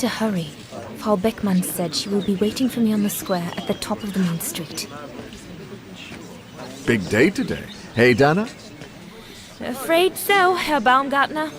better hurry. Frau Beckmann said she will be waiting for me on the square at the top of the main street. Big day today. Hey, Dana? Afraid so, Herr Baumgartner.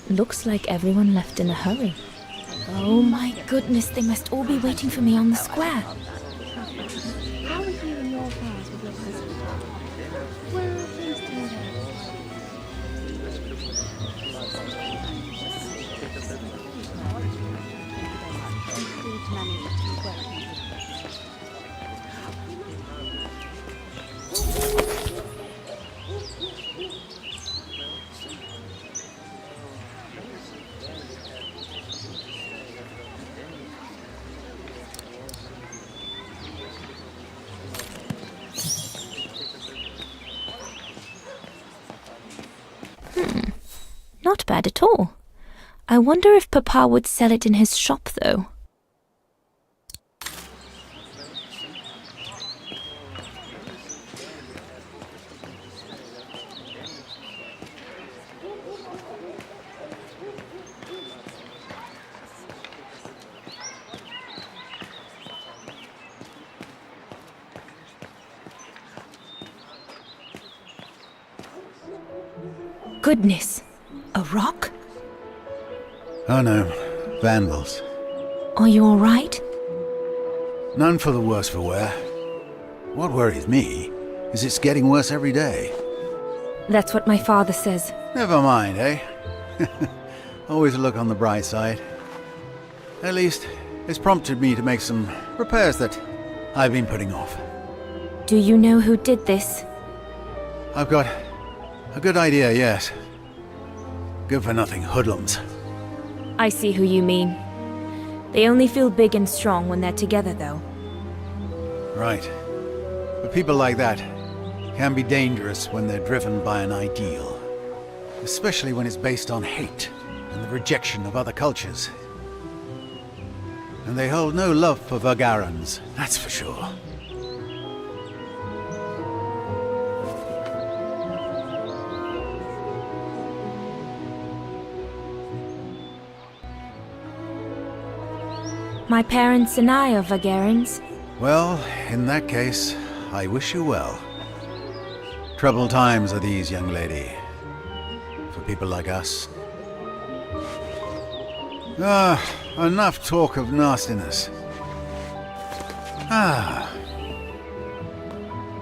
Looks like everyone left in a hurry. Oh my goodness, they must all be waiting for me on the square. How are you and your affairs with your cousin? Where are things today? Improved management and working. Not bad at all. I wonder if Papa would sell it in his shop, though. Goodness! A rock? Oh no, vandals. Are you all right? None for the worse for wear. What worries me is it's getting worse every day. That's what my father says. Never mind, eh? Always look on the bright side. At least, it's prompted me to make some repairs that I've been putting off. Do you know who did this? I've got a good idea, yes. Good-for-nothing hoodlums. I see who you mean. They only feel big and strong when they're together, though. Right. But people like that can be dangerous when they're driven by an ideal. Especially when it's based on hate and the rejection of other cultures. And they hold no love for Vagarans, that's for sure. My parents and I are Vagarans. Well, in that case, I wish you well. Troubled times are these, young lady. For people like us. Enough talk of nastiness.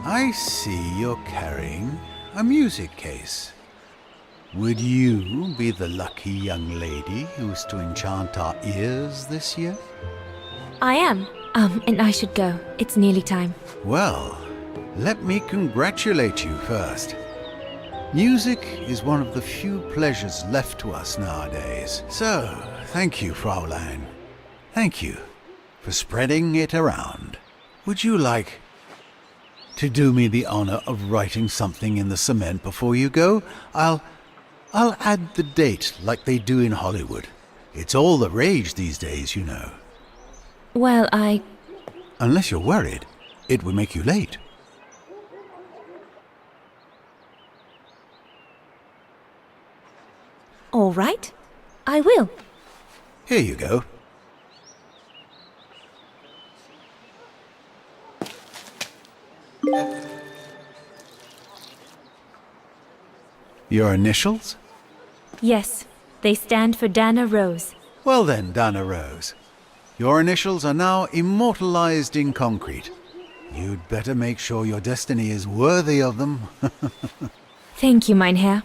I see you're carrying a music case. Would you be the lucky young lady who's to enchant our ears this year? I am. And I should go. It's nearly time. Well, let me congratulate you first. Music is one of the few pleasures left to us nowadays. So, thank you, Fraulein. Thank you for spreading it around. Would you like to do me the honor of writing something in the cement before you go? I'll add the date like they do in Hollywood. It's all the rage these days, you know. Well, Unless you're worried, it would make you late. All right. I will. Here you go. Your initials? Yes, they stand for Dana Rose. Well then, Dana Rose. Your initials are now immortalized in concrete. You'd better make sure your destiny is worthy of them. Thank you, mein Herr.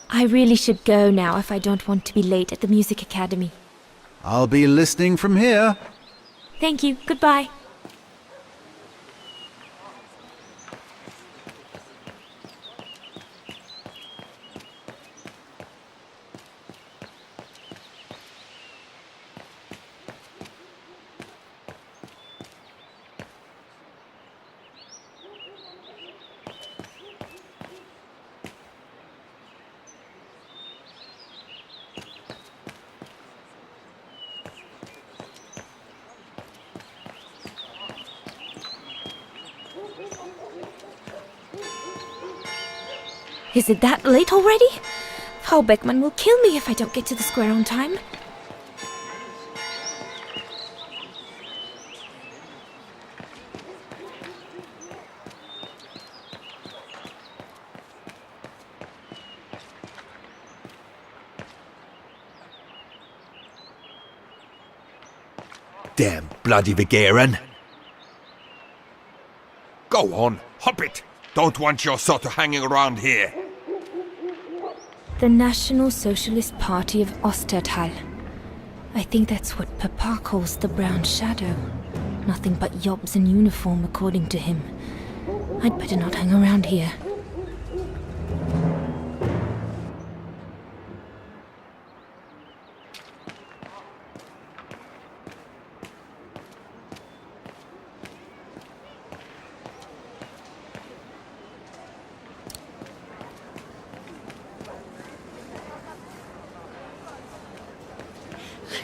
I really should go now if I don't want to be late at the Music Academy. I'll be listening from here. Thank you. Goodbye. Is it that late already? Frau Beckmann will kill me if I don't get to the square on time. Damn bloody Vigeran. Go on, hop it! Don't want your sort of hanging around here. The National Socialist Party of Ostertal. I think that's what Papa calls the Brown Shadow. Nothing but yobs in uniform, according to him. I'd better not hang around here.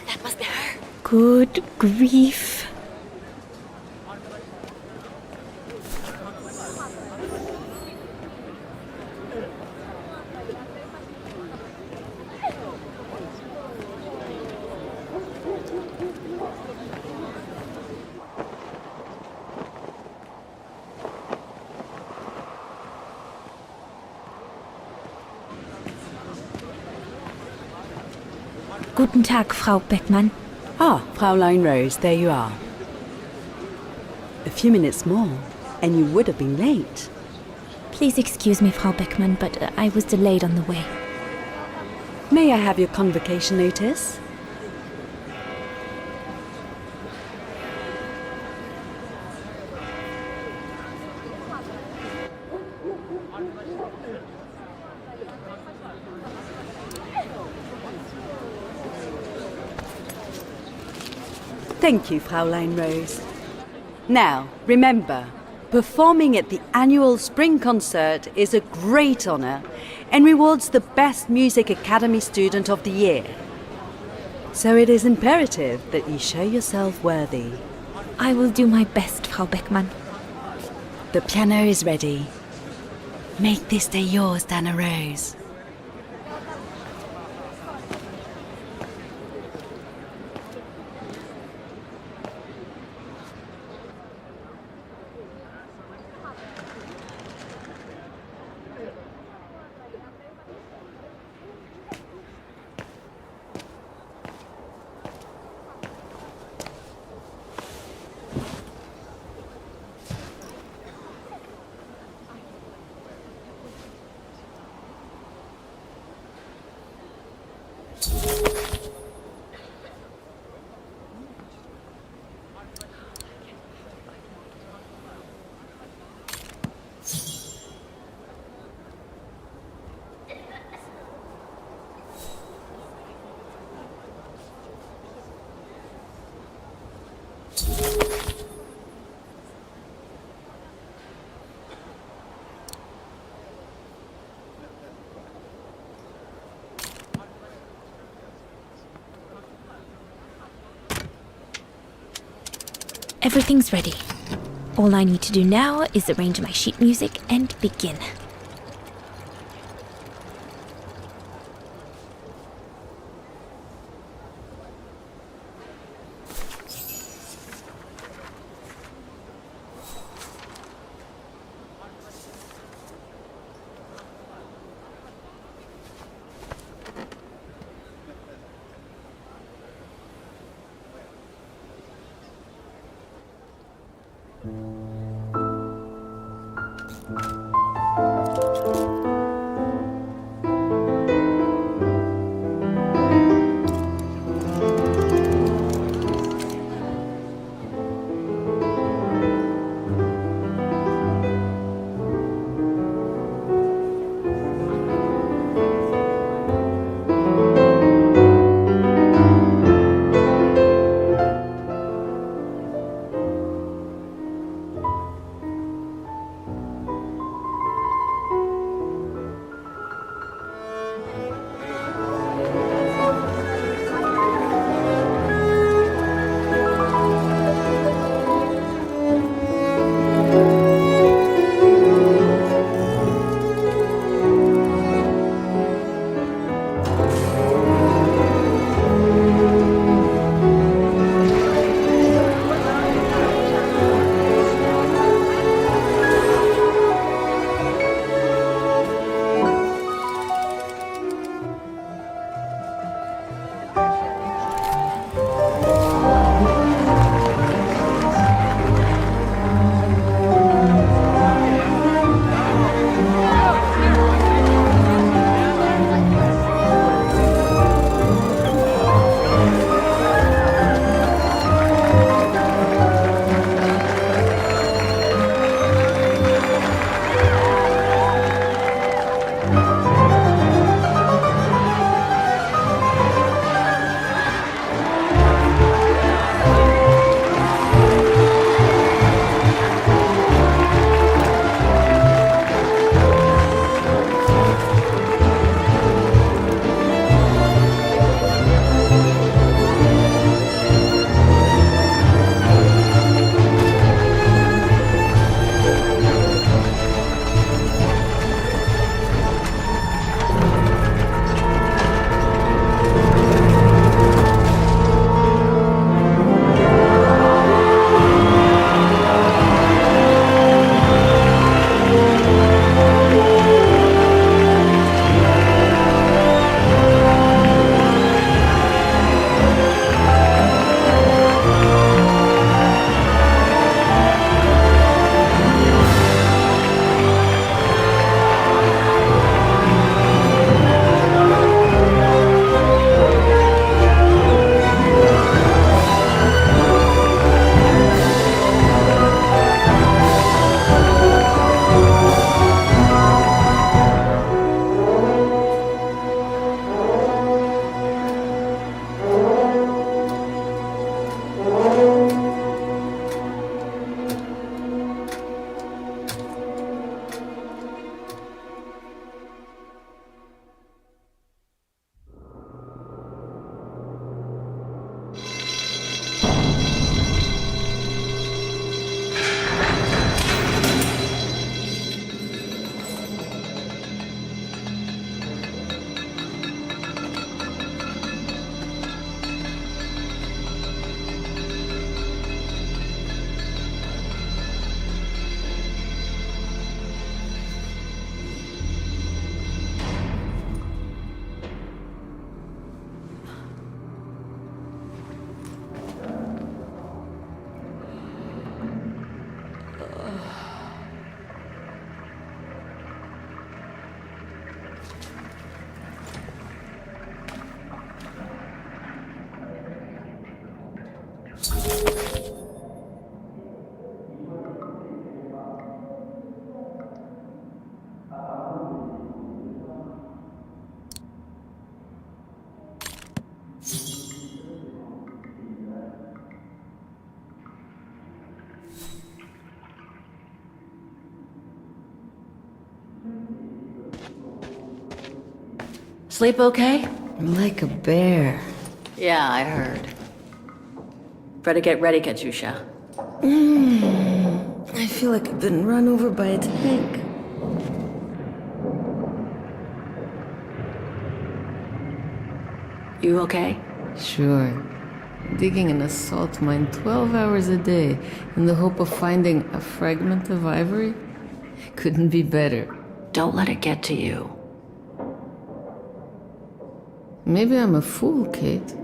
That must be her. Good grief. Guten Tag, Frau Beckmann. Ah, Fraulein Rose, there you are. A few minutes more, and you would have been late. Please excuse me, Frau Beckmann, but I was delayed on the way. May I have your convocation notice? Thank you, Fraulein Rose. Now, remember, performing at the annual spring concert is a great honor and rewards the best Music Academy student of the year. So it is imperative that you show yourself worthy. I will do my best, Frau Beckmann. The piano is ready. Make this day yours, Dana Rose. Everything's ready. All I need to do now is arrange my sheet music and begin. Sleep okay? Like a bear. Yeah, I heard. Better get ready, Katyusha. I feel like I've been run over by a tank. You okay? Sure. Digging an assault mine 12 hours a day in the hope of finding a fragment of ivory? Couldn't be better. Don't let it get to you. Maybe I'm a fool, Kate.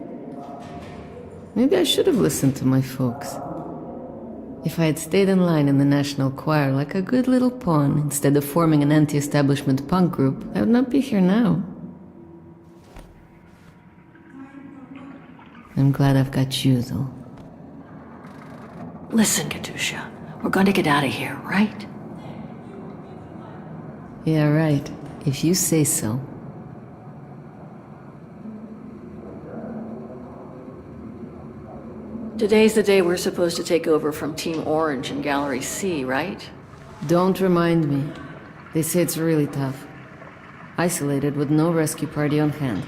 Maybe I should have listened to my folks. If I had stayed in line in the National Choir like a good little pawn instead of forming an anti-establishment punk group, I would not be here now. I'm glad I've got you, though. Listen, Katusha, we're going to get out of here, right? Yeah, right. If you say so. Today's the day we're supposed to take over from Team Orange in Gallery C, right? Don't remind me. They say it's really tough. Isolated with no rescue party on hand.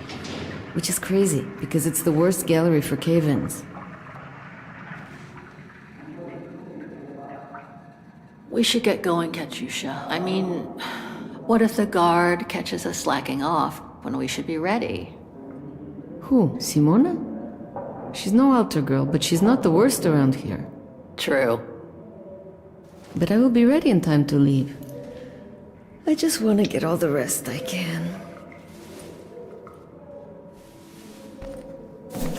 Which is crazy, because it's the worst gallery for cave-ins. We should get going, Katusha. I mean, what if the guard catches us slacking off when we should be ready? Who? Simona? She's no altar girl, but she's not the worst around here. True. But I will be ready in time to leave. I just want to get all the rest I can.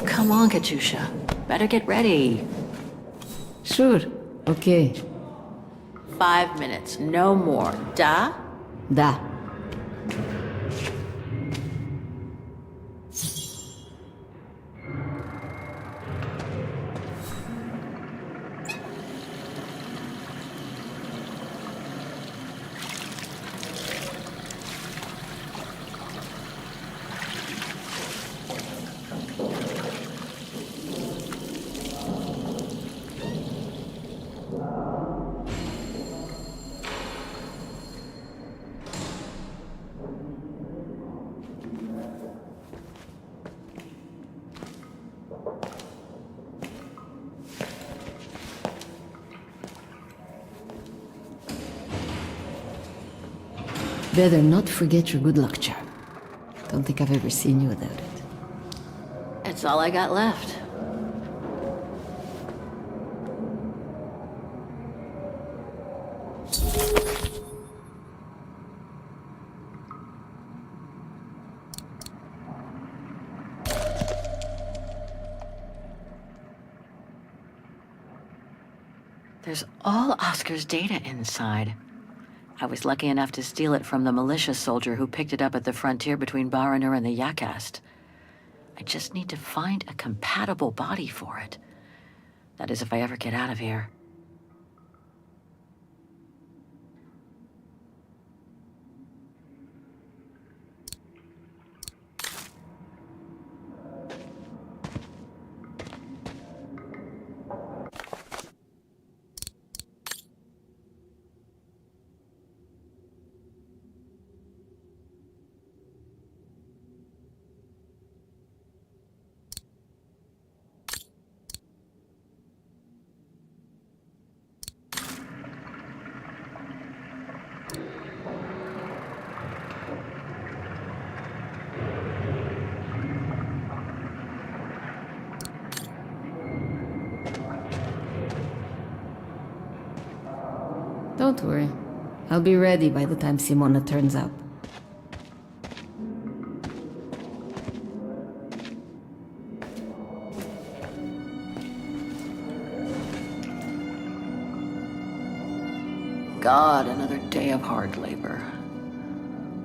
Come on, Katusha. Better get ready. Sure. Okay. 5 minutes, no more. Da? Da. Better not forget your good luck charm. Don't think I've ever seen you without it. It's all I got left. There's all Oscar's data inside. I was lucky enough to steal it from the militia soldier who picked it up at the frontier between Baranur and the Yakast. I just need to find a compatible body for it. That is, if I ever get out of here. Don't worry. I'll be ready by the time Simona turns up. God, another day of hard labor.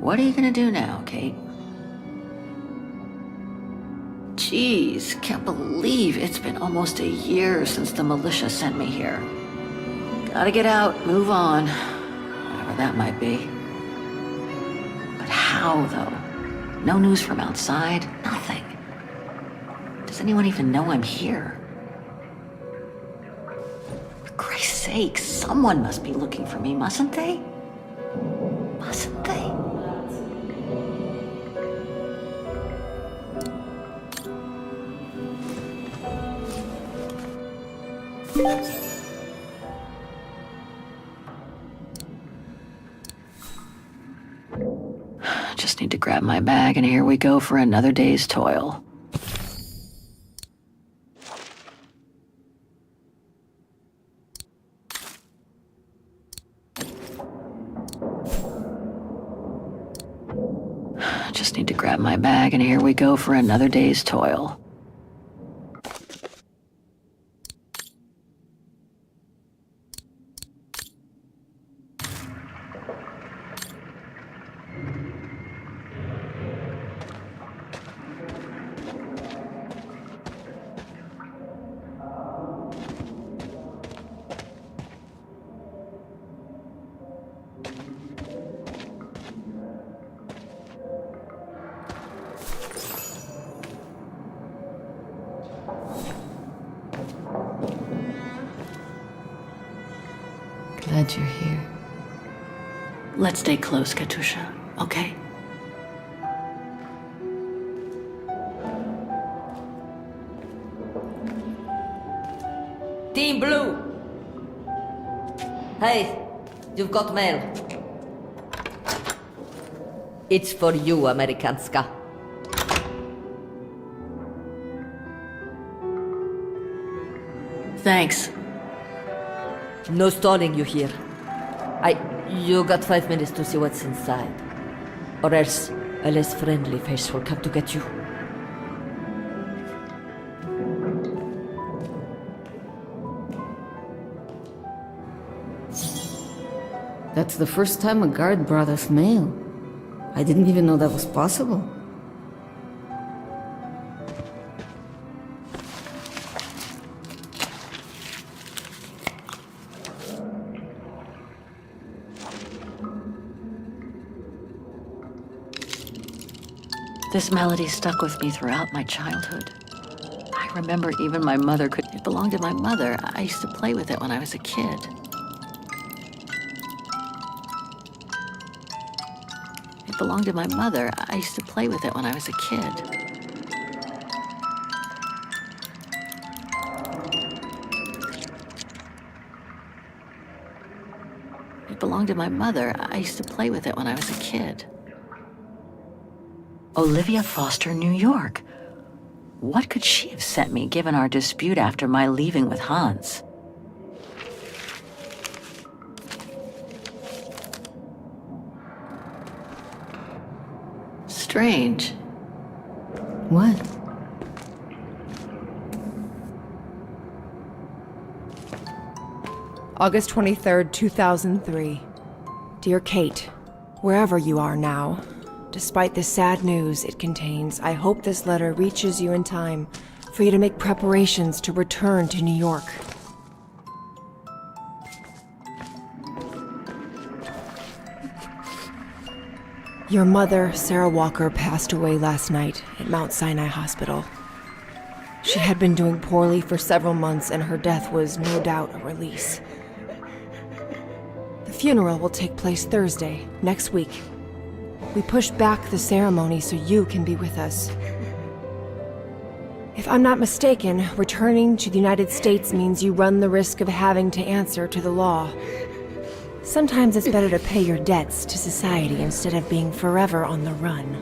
What are you gonna do now, Kate? Jeez, can't believe it's been almost a year since the militia sent me here. Gotta get out, move on, whatever that might be. But how, though? No news from outside, nothing. Does anyone even know I'm here? For Christ's sake, someone must be looking for me, mustn't they? Mustn't they? Just need to grab my bag, and here we go for another day's toil. Just need to grab my bag, and here we go for another day's toil. glad you're here. Let's stay close, Katusha, okay? Team Blue! Hey, you've got mail. It's for you, Amerikanska. Thanks. No stalling you here. You got 5 minutes to see what's inside. Or else a less friendly face will come to get you. That's the first time a guard brought us mail. I didn't even know that was possible. This melody stuck with me throughout my childhood. I remember even my mother could... It belonged to my mother. I used to play with it when I was a kid. It belonged to my mother. I used to play with it when I was a kid. It belonged to my mother. I used to play with it when I was a kid. Olivia Foster, New York. What could she have sent me given our dispute after my leaving with Hans? Strange. What? August 23rd, 2003. Dear Kate, wherever you are now, despite the sad news it contains, I hope this letter reaches you in time for you to make preparations to return to New York. Your mother, Sarah Walker, passed away last night at Mount Sinai Hospital. She had been doing poorly for several months, and her death was no doubt a release. The funeral will take place Thursday, next week. We pushed back the ceremony so you can be with us. If I'm not mistaken, returning to the United States means you run the risk of having to answer to the law. Sometimes it's better to pay your debts to society instead of being forever on the run.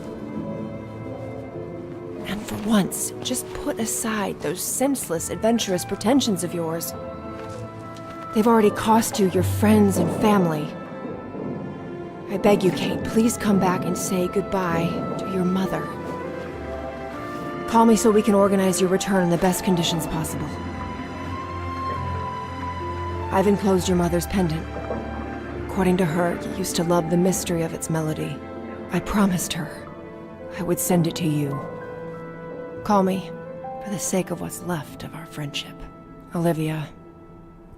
And for once, just put aside those senseless, adventurous pretensions of yours. They've already cost you your friends and family. I beg you, Kate, please come back and say goodbye to your mother. Call me so we can organize your return in the best conditions possible. I've enclosed your mother's pendant. According to her, you used to love the mystery of its melody. I promised her I would send it to you. Call me for the sake of what's left of our friendship. Olivia,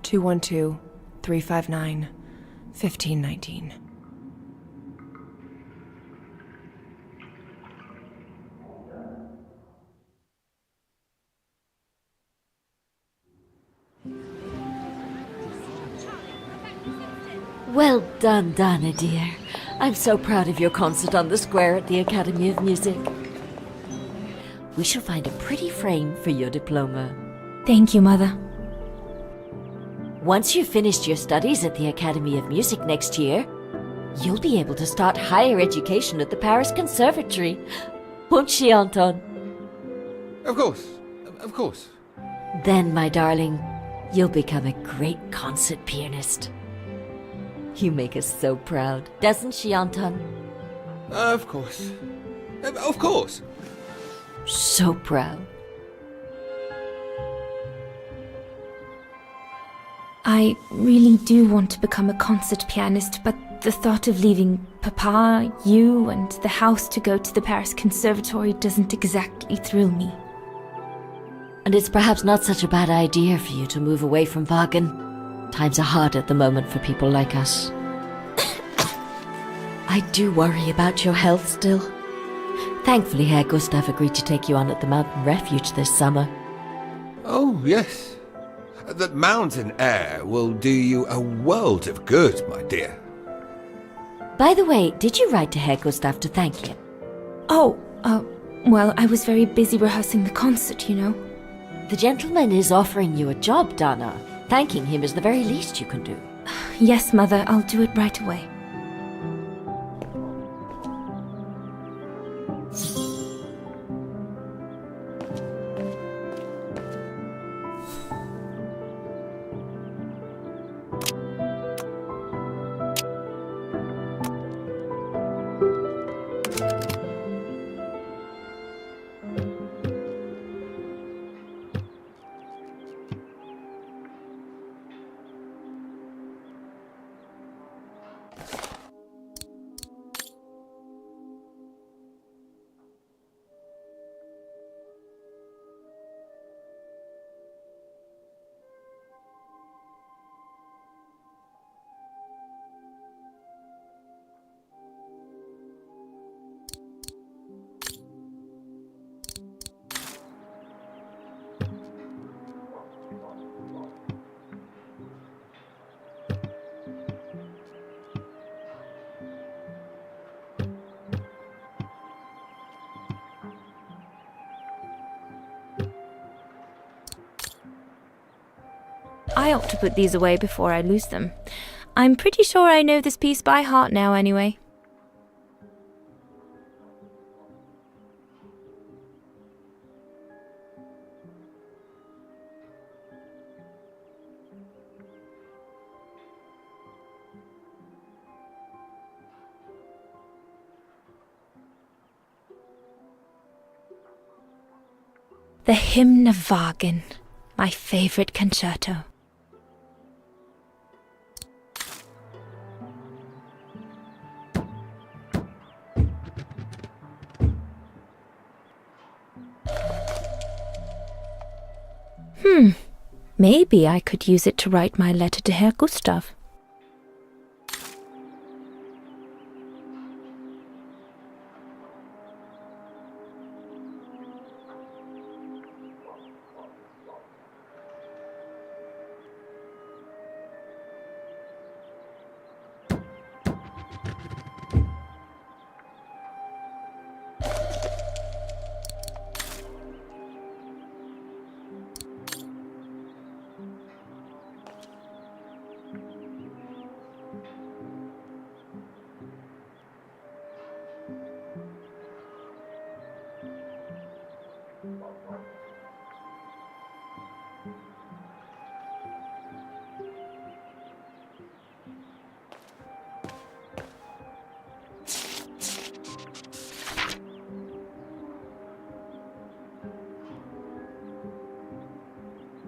212-359-1519. Well done, Dana, dear. I'm so proud of your concert on the square at the Academy of Music. We shall find a pretty frame for your diploma. Thank you, Mother. Once you've finished your studies at the Academy of Music next year, you'll be able to start higher education at the Paris Conservatory. Won't she, Anton? Of course. Of course. Then, my darling, you'll become a great concert pianist. You make us so proud, doesn't she, Anton? Of course. Of course. So proud. I really do want to become a concert pianist, but the thought of leaving Papa, you, and the house to go to the Paris Conservatory doesn't exactly thrill me. And it's perhaps not such a bad idea for you to move away from Wagen. Times are hard at the moment for people like us. I do worry about your health still. Thankfully, Herr Gustav agreed to take you on at the mountain refuge this summer. Oh, yes. That mountain air will do you a world of good, my dear. By the way, did you write to Herr Gustav to thank him? Oh, well, I was very busy rehearsing the concert, you know. The gentleman is offering you a job, Dana. Thanking him is the very least you can do. Yes, Mother, I'll do it right away. I ought to put these away before I lose them. I'm pretty sure I know this piece by heart now, anyway. The Hymn of Wagen, my favorite concerto. Maybe I could use it to write my letter to Herr Gustav.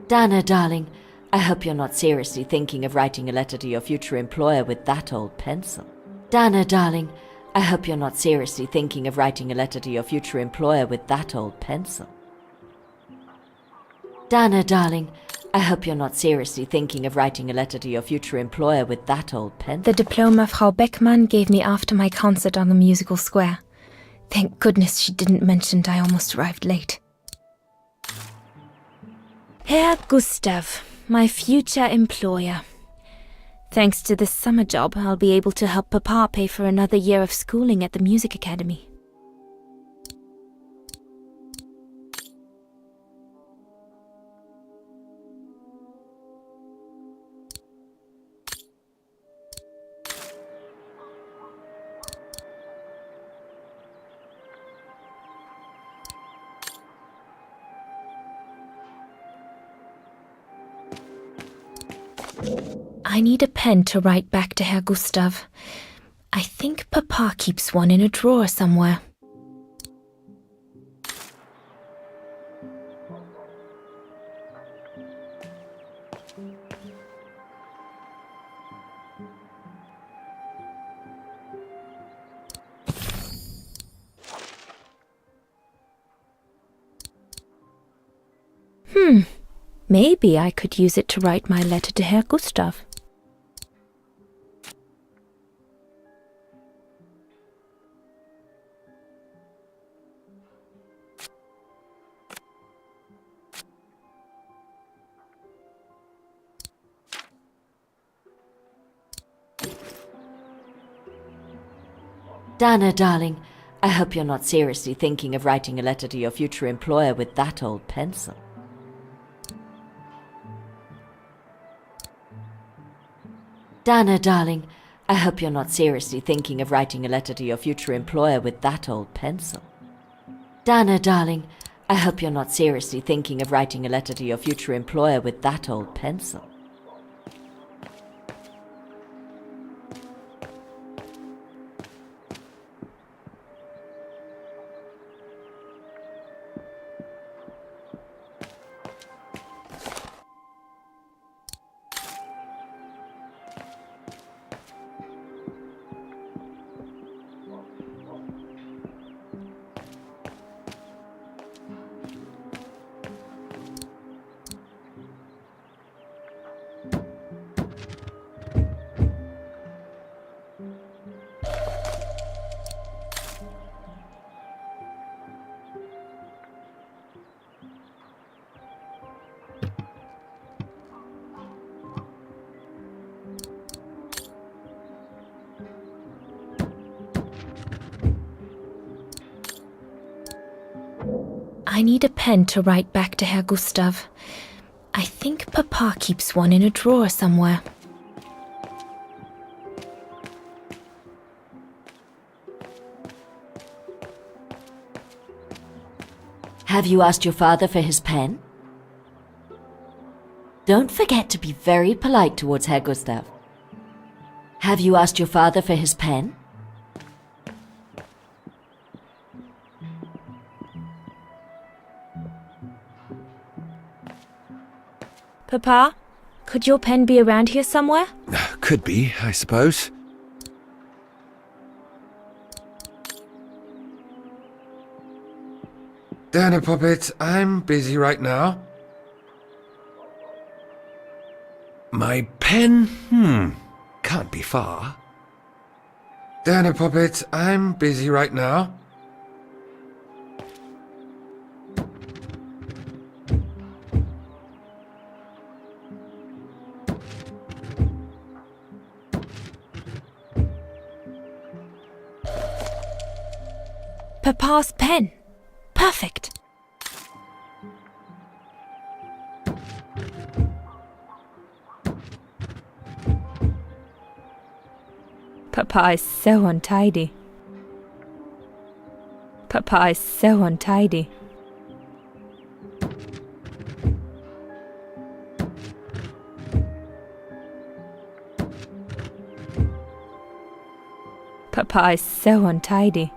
Dana, darling, I hope you're not seriously thinking of writing a letter to your future employer with that old pencil. Dana, darling, I hope you're not seriously thinking of writing a letter to your future employer with that old pencil. Dana, darling, I hope you're not seriously thinking of writing a letter to your future employer with that old pencil. The diploma Frau Beckmann gave me after my concert on the musical square. Thank goodness she didn't mention I almost arrived late. Herr Gustav, my future employer. Thanks to this summer job, I'll be able to help Papa pay for another year of schooling at the music academy. I need a pen to write back to Herr Gustav. I think Papa keeps one in a drawer somewhere. Maybe I could use it to write my letter to Herr Gustav. Dana, darling, I hope you're not seriously thinking of writing a letter to your future employer with that old pencil. Dana, darling, I hope you're not seriously thinking of writing a letter to your future employer with that old pencil. Dana, darling, I hope you're not seriously thinking of writing a letter to your future employer with that old pencil. I need a pen to write back to Herr Gustav. I think Papa keeps one in a drawer somewhere. Have you asked your father for his pen? Don't forget to be very polite towards Herr Gustav. Have you asked your father for his pen? Papa, could your pen be around here somewhere? Could be, I suppose. Dana Puppet, I'm busy right now. My pen? Can't be far. Dana Puppet, I'm busy right now. Papa's pen. Perfect. Papa is so untidy. Papa is so untidy. Papa is so untidy.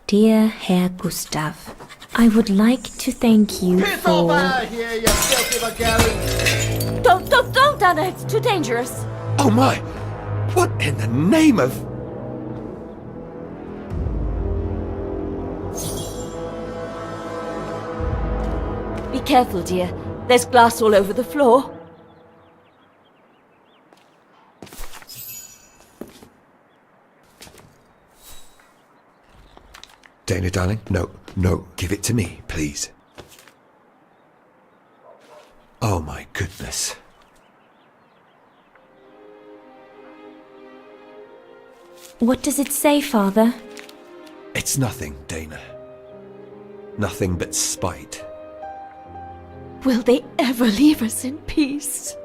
Dear Herr Gustav, I would like to thank you for... Don't, Dana, it's too dangerous. Oh my! What in the name of... Be careful, dear. There's glass all over the floor. Dana, darling, no, give it to me, please. Oh my goodness. What does it say, Father? It's nothing, Dana. Nothing but spite. Will they ever leave us in peace?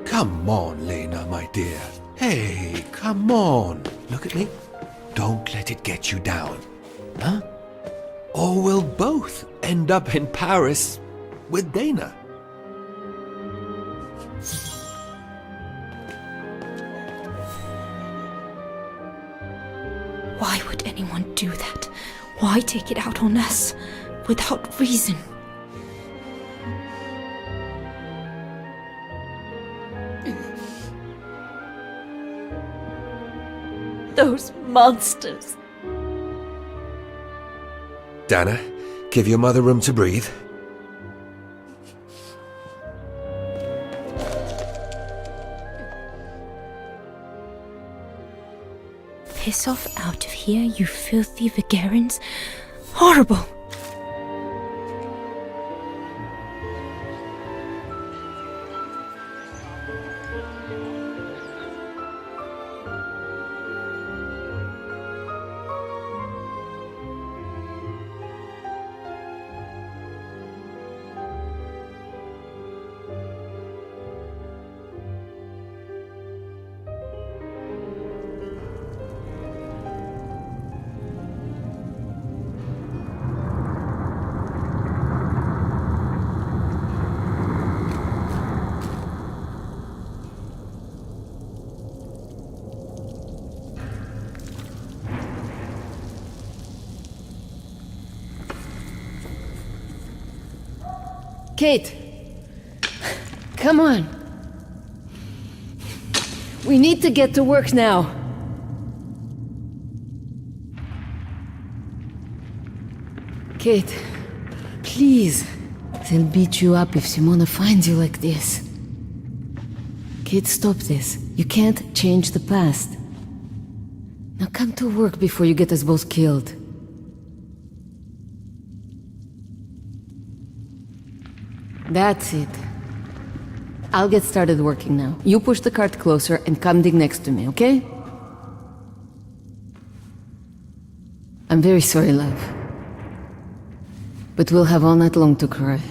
Come on, Lena, my dear. Hey, come on. Look at me. Don't let it get you down. Huh? Or we'll both end up in Paris with Dana. Why take it out on us without reason? Those monsters. Dana, give your mother room to breathe. Piss off out of here, you filthy Vagarans. Horrible! Kate! Come on! We need to get to work now! Kate, please. They'll beat you up if Simona finds you like this. Kate, stop this. You can't change the past. Now come to work before you get us both killed. That's it. I'll get started working now. You push the cart closer and come dig next to me, okay? I'm very sorry, love. But we'll have all night long to cry.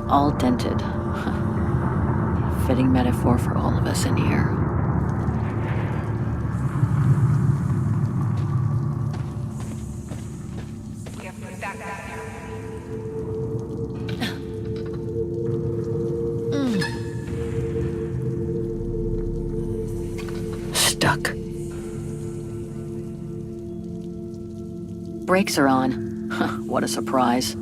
All dented. Fitting metaphor for all of us in here. Stuck. Brakes are on. What a surprise.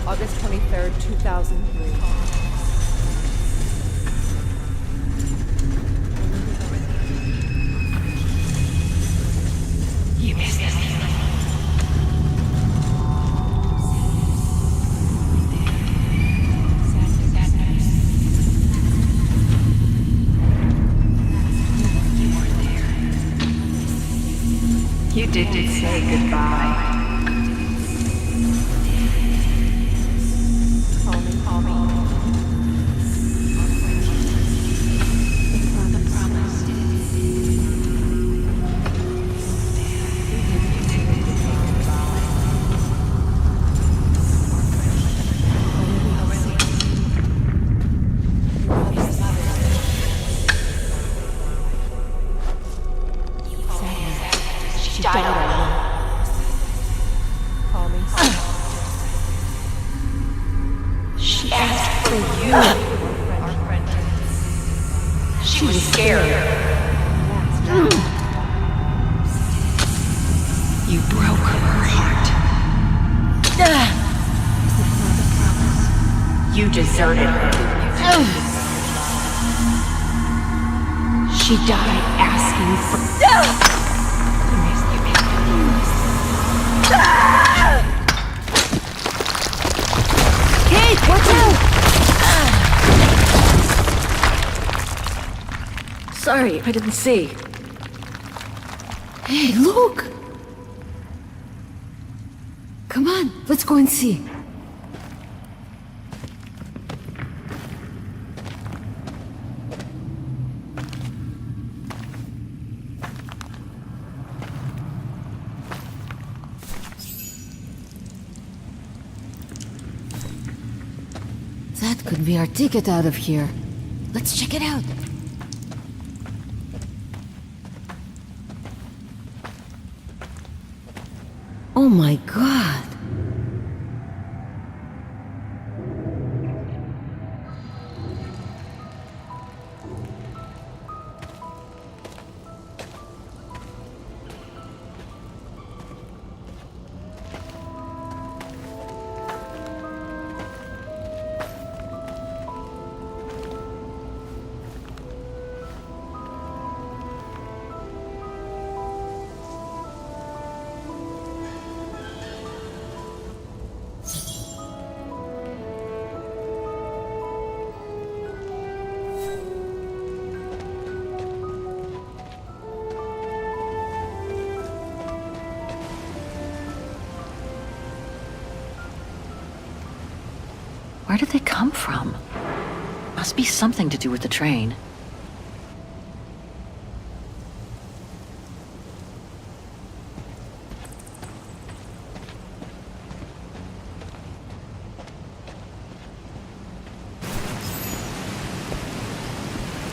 August 23rd, 2003. You missed this. You didn't say goodbye. Call me. The promise. She died alone. Call me. She asked for you. She was scared. You broke her heart. You deserted her. She died asking for... Kate, watch out! Sorry, I didn't see. Hey, look! Come on, let's go and see. That could be our ticket out of here. Let's check it out. Oh my god! Where did they come from? Must be something to do with the train.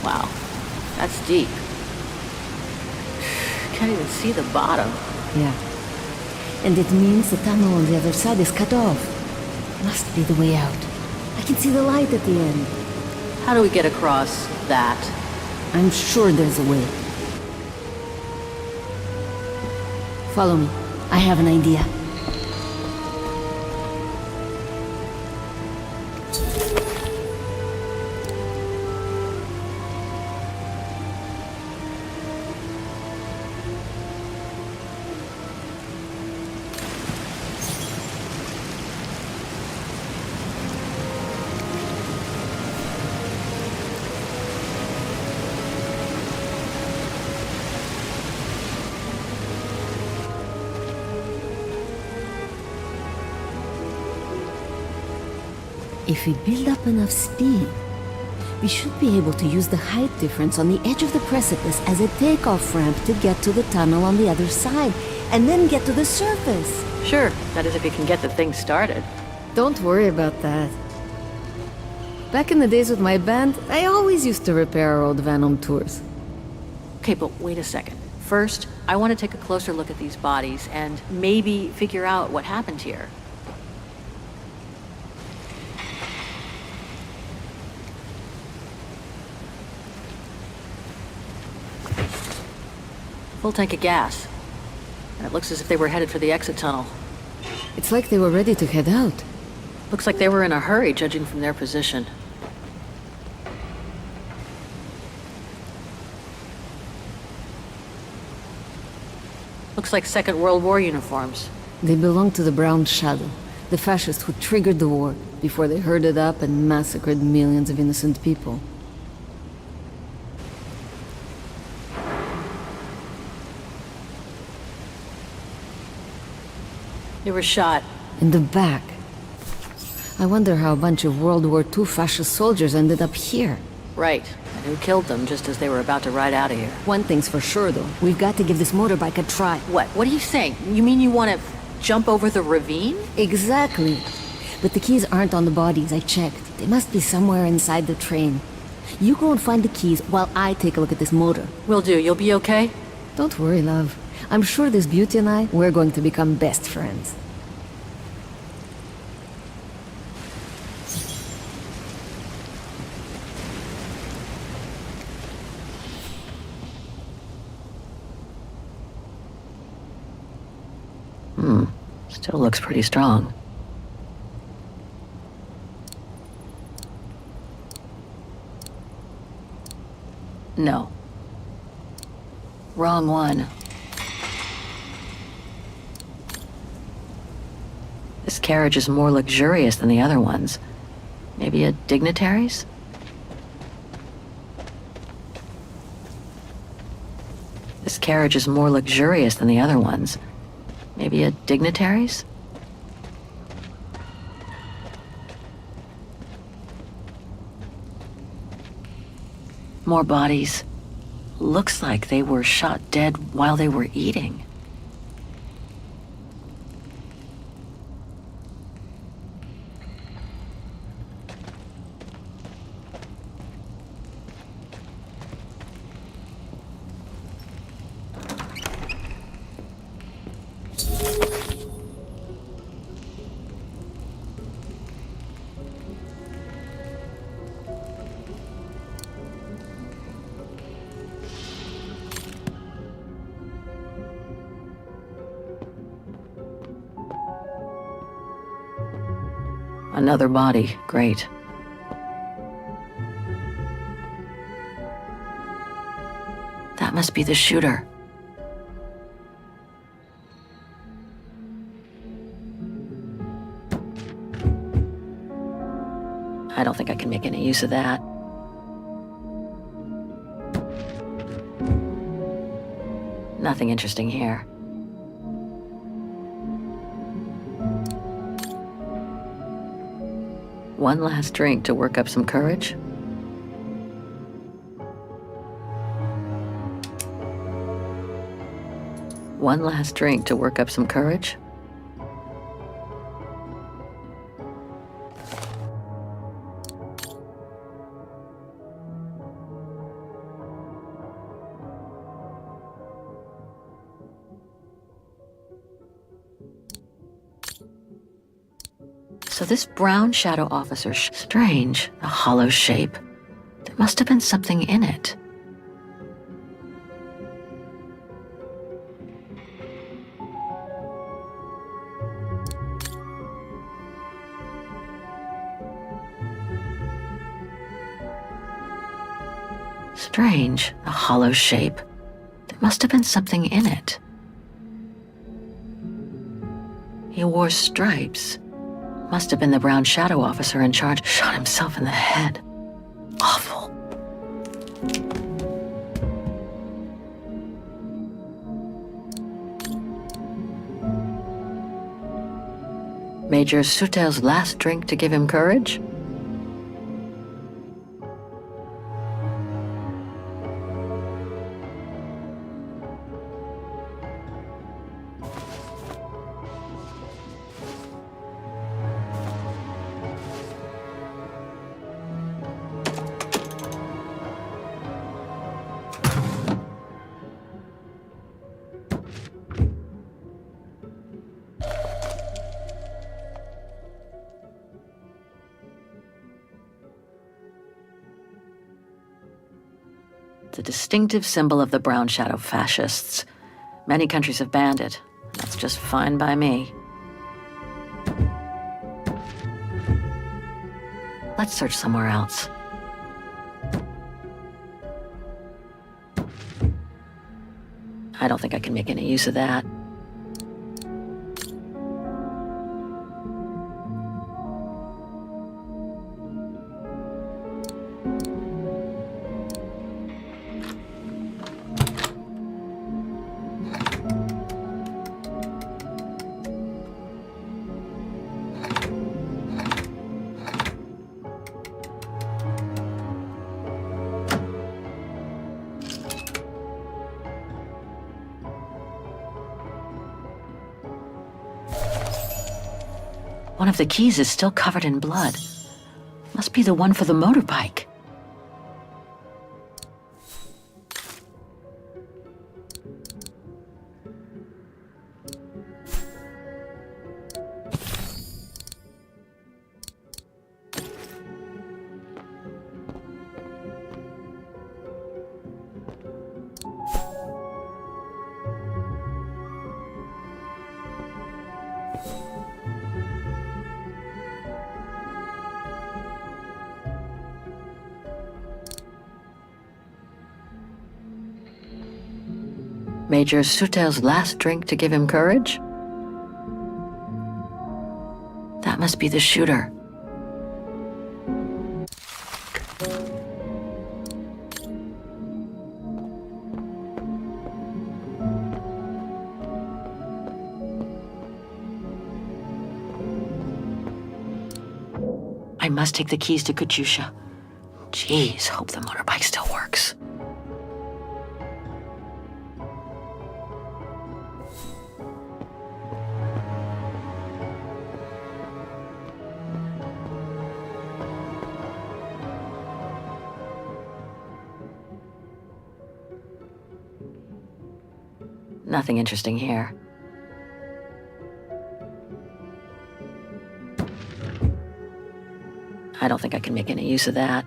Wow, that's deep. Can't even see the bottom. Yeah. And it means the tunnel on the other side is cut off. Must be the way out. I can see the light at the end. How do we get across that? I'm sure there's a way. Follow me. I have an idea. If we build up enough speed, we should be able to use the height difference on the edge of the precipice as a takeoff ramp to get to the tunnel on the other side, and then get to the surface. Sure, that is if you can get the thing started. Don't worry about that. Back in the days with my band, I always used to repair our old van on tours. Okay, but wait a second. First, I want to take a closer look at these bodies and maybe figure out what happened here. Full tank of gas. And it looks as if they were headed for the exit tunnel. It's like they were ready to head out. Looks like they were in a hurry, judging from their position. Looks like Second World War uniforms. They belong to the Brown Shadow, the fascists who triggered the war before they herded up and massacred millions of innocent people. They were shot. In the back. I wonder how a bunch of World War II fascist soldiers ended up here. Right. And who killed them just as they were about to ride out of here? One thing's for sure, though. We've got to give this motorbike a try. What? What are you saying? You mean you want to jump over the ravine? Exactly. But the keys aren't on the bodies, I checked. They must be somewhere inside the train. You go and find the keys while I take a look at this motor. Will do. You'll be okay? Don't worry, love. I'm sure this beauty and I, we're going to become best friends. Still looks pretty strong. No. Wrong one. This carriage is more luxurious than the other ones. Maybe a dignitary's? This carriage is more luxurious than the other ones. Maybe a dignitary's? More bodies. Looks like they were shot dead while they were eating. Another body. Great. That must be the shooter. I don't think I can make any use of that. Nothing interesting here. One last drink to work up some courage. One last drink to work up some courage. So this brown shadow officer, strange, a hollow shape. There must have been something in it. Strange, a hollow shape. There must have been something in it. He wore stripes. Must have been the brown shadow officer in charge. Shot himself in the head. Awful. Major Sutel's last drink to give him courage? The distinctive symbol of the brown shadow fascists. Many countries have banned it. That's just fine by me. Let's search somewhere else. I don't think I can make any use of that. One of the keys is still covered in blood. Must be the one for the motorbike. Major Sutel's last drink to give him courage? That must be the shooter. I must take the keys to Katyusha. Jeez, hope the motorbike still works. Nothing interesting here. I don't think I can make any use of that.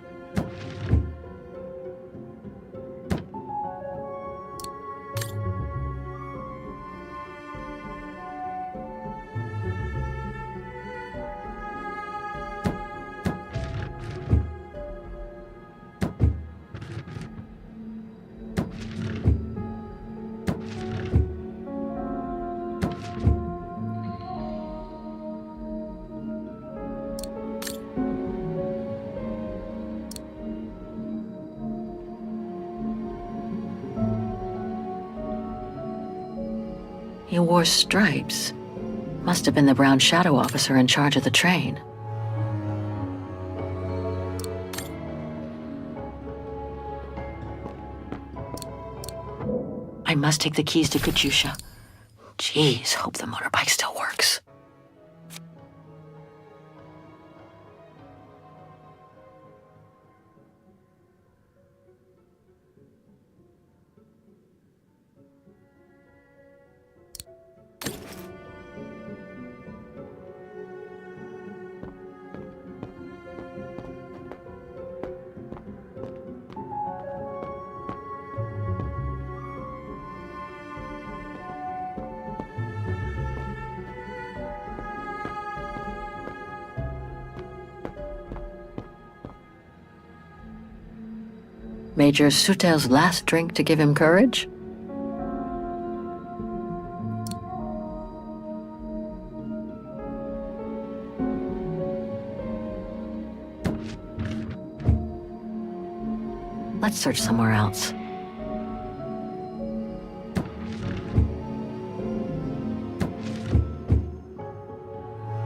He wore stripes. Must have been the brown shadow officer in charge of the train. I must take the keys to Katyusha. Jeez, hope the motorbike still works. Major Sutel's last drink to give him courage? Let's search somewhere else.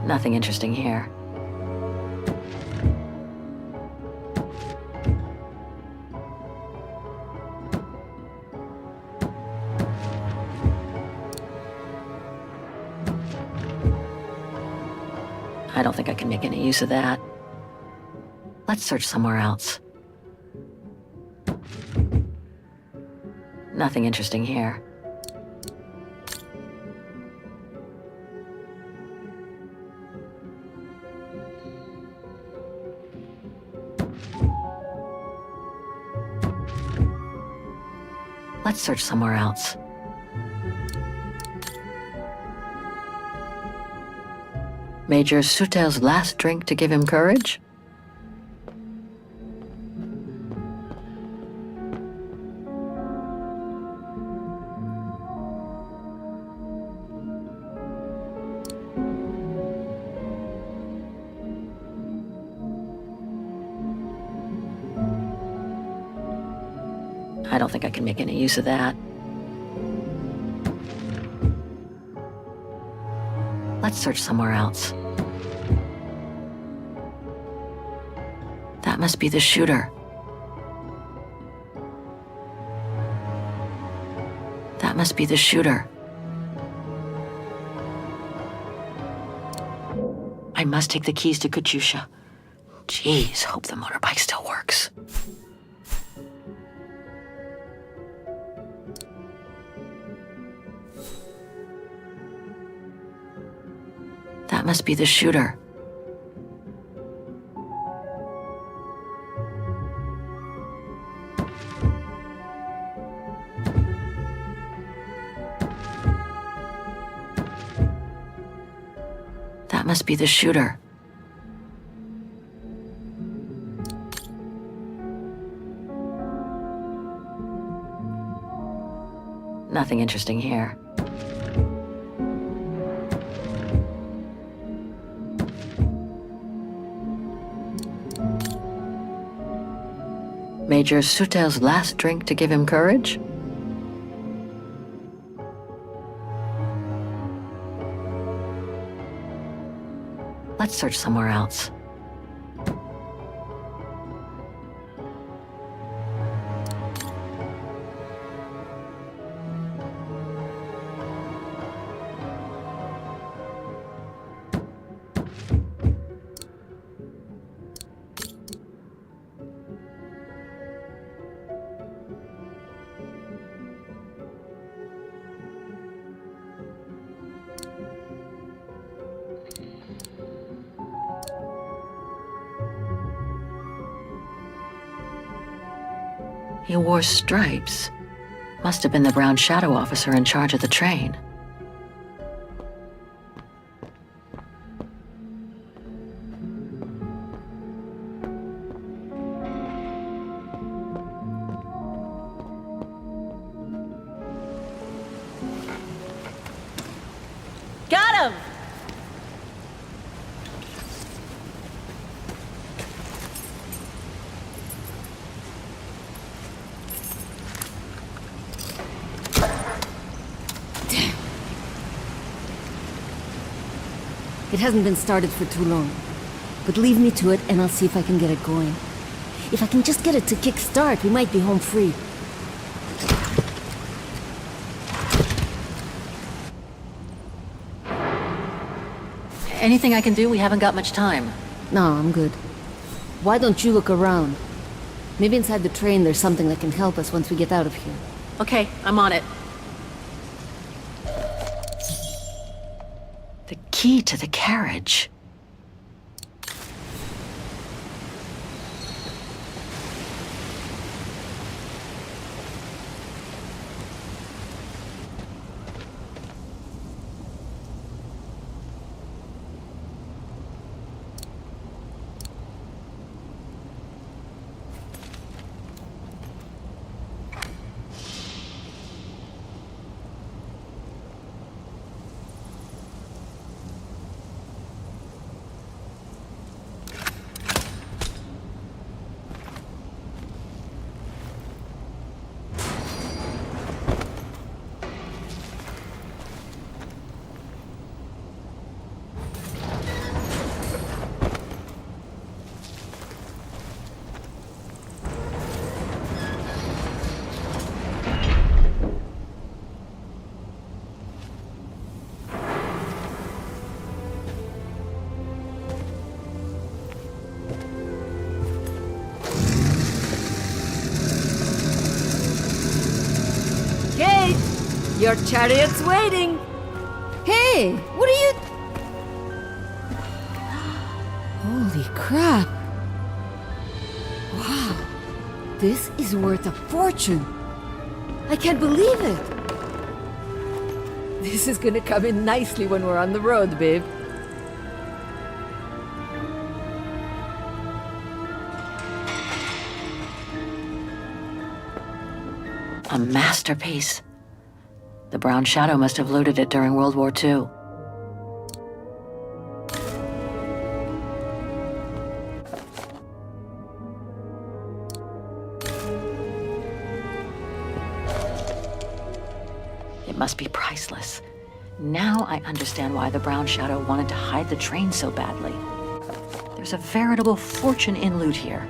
Nothing interesting here. I don't think I can make any use of that. Let's search somewhere else. Nothing interesting here. Let's search somewhere else. Major Sutel's last drink to give him courage? I don't think I can make any use of that. Let's search somewhere else. That must be the shooter. That must be the shooter. I must take the keys to Katyusha. Jeez, hope the motorbike still works. That must be the shooter. That must be the shooter. Nothing interesting here. Major Sutel's last drink to give him courage? Let's search somewhere else. He wore stripes. Must have been the Brown Shadow officer in charge of the train. Got him! It hasn't been started for too long. But leave me to it and I'll see if I can get it going. If I can just get it to kick-start, we might be home free. Anything I can do? We haven't got much time. No, I'm good. Why don't you look around? Maybe inside the train there's something that can help us once we get out of here. Okay, I'm on it. The key to the carriage. Your chariot's waiting! Hey, what are you... Holy crap! Wow, this is worth a fortune! I can't believe it! This is gonna come in nicely when we're on the road, babe. A masterpiece. The Brown Shadow must have loaded it during World War II. It must be priceless. Now I understand why the Brown Shadow wanted to hide the train so badly. There's a veritable fortune in loot here.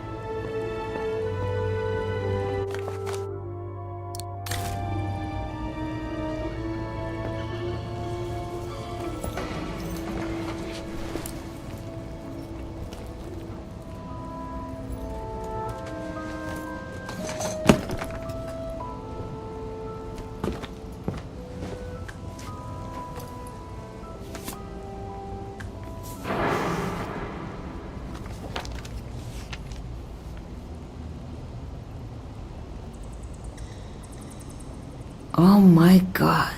Oh my god.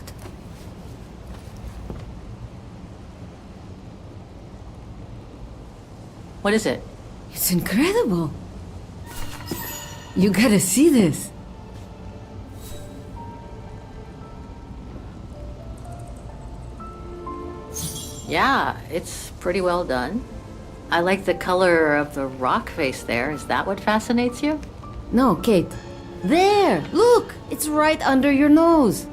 What is it? It's incredible. You gotta see this. Yeah, it's pretty well done. I like the color of the rock face there. Is that what fascinates you? No, Kate. There! Look! It's right under your nose.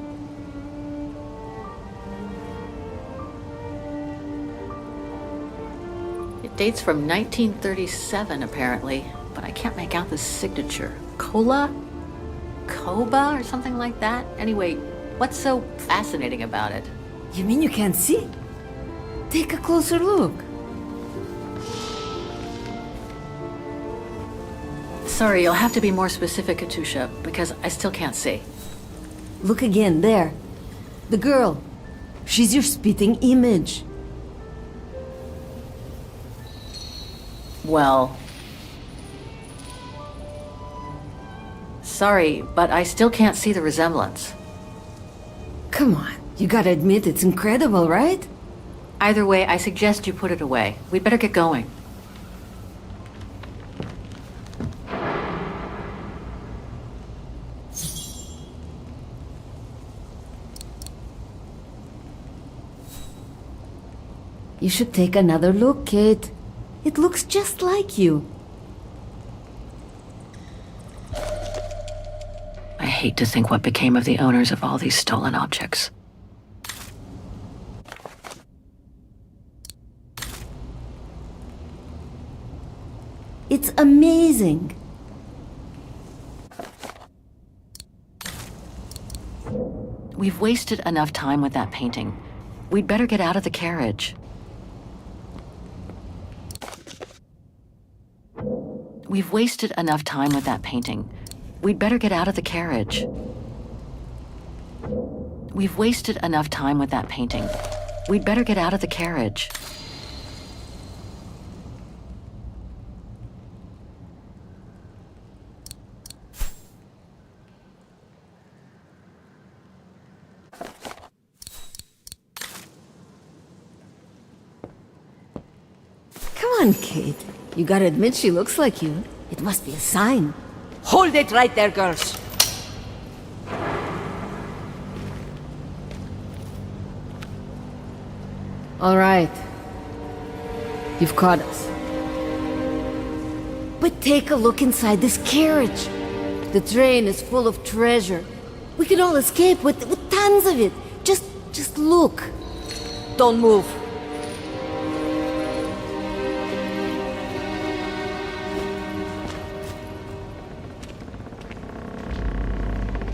It dates from 1937, apparently, but I can't make out the signature. Cola? Koba or something like that? Anyway, what's so fascinating about it? You mean you can't see? Take a closer look. Sorry, you'll have to be more specific, Katusha, because I still can't see. Look again, there. The girl. She's your spitting image. Well... Sorry, but I still can't see the resemblance. Come on, you gotta admit it's incredible, right? Either way, I suggest you put it away. We'd better get going. You should take another look, Kate. It looks just like you. I hate to think what became of the owners of all these stolen objects. It's amazing. We've wasted enough time with that painting. We'd better get out of the carriage. We've wasted enough time with that painting. We'd better get out of the carriage. We've wasted enough time with that painting. We'd better get out of the carriage. Come on, Kate. You gotta admit she looks like you. It must be a sign. Hold it right there, girls. All right. You've caught us. But take a look inside this carriage. The train is full of treasure. We can all escape with tons of it. Just look. Don't move.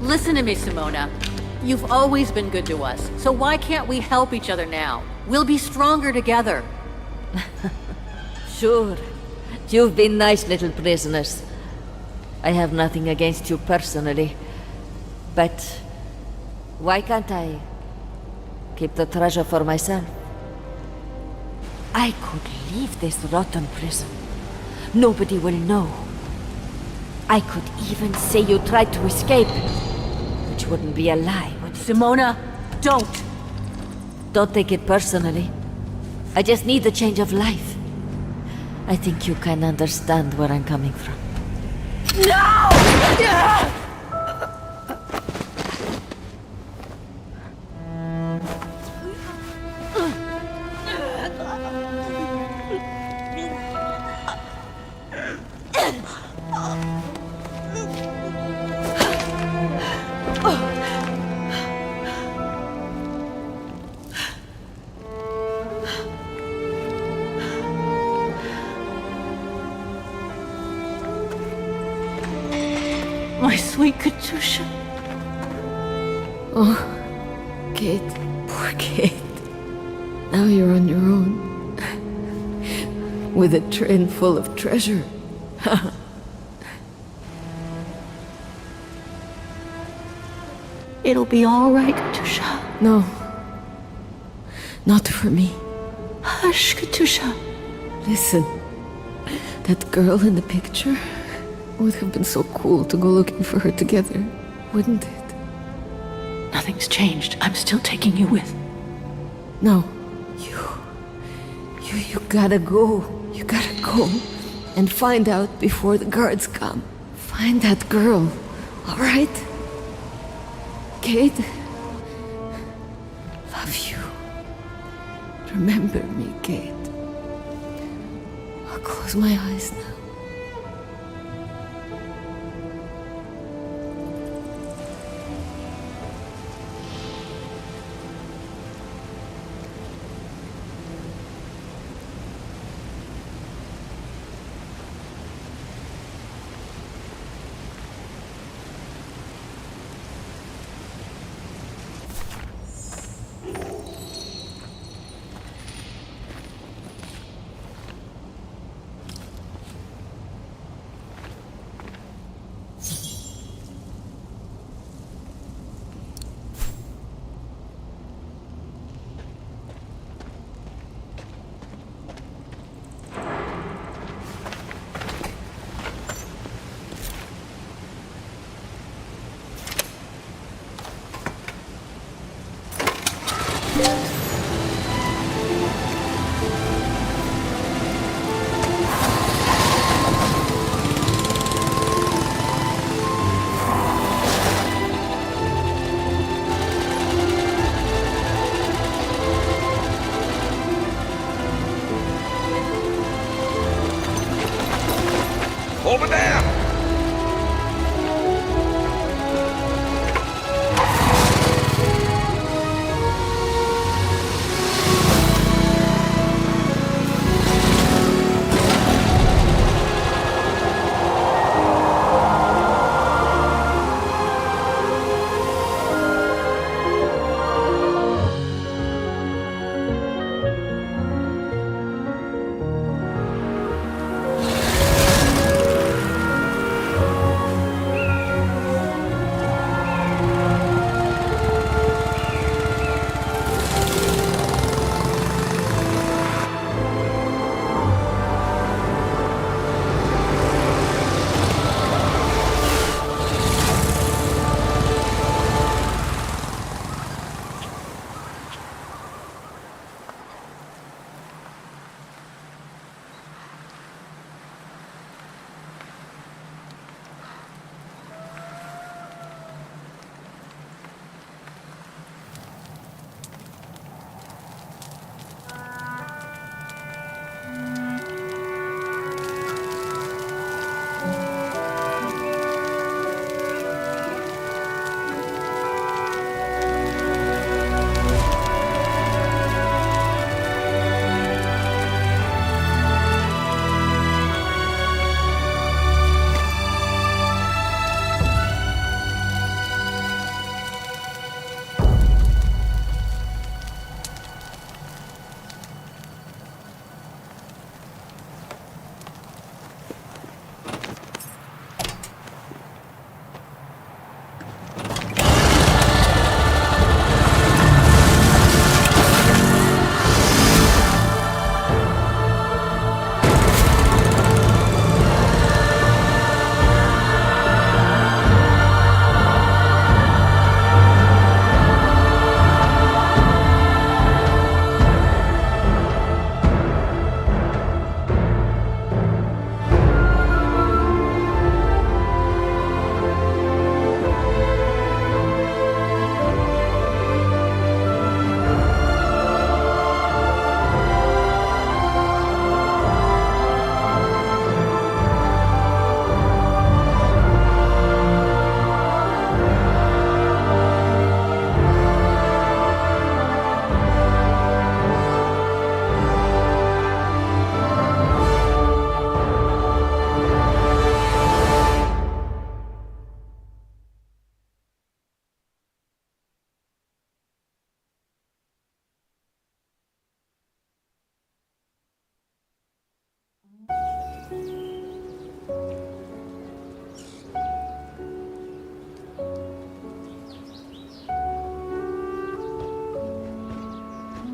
Listen to me, Simona. You've always been good to us, so why can't we help each other now? We'll be stronger together. Sure. You've been nice little prisoners. I have nothing against you personally. But why can't I keep the treasure for myself? I could leave this rotten prison. Nobody will know. I could even say you tried to escape, which wouldn't be a lie, would it? Simona, don't! Don't take it personally. I just need a change of life. I think you can understand where I'm coming from. My sweet Katusha. Oh, Kate. Poor Kate. Now you're on your own. With a train full of treasure. It'll be all right, Katusha. No. Not for me. Hush, Katusha. Listen. That girl in the picture would have been so cool to go looking for her together, wouldn't it? Nothing's changed. I'm still taking you with. No. You gotta go. You gotta go and find out before the guards come. Find that girl, all right? Kate? Love you. remember me, Kate. I'll close my eyes now. Over there!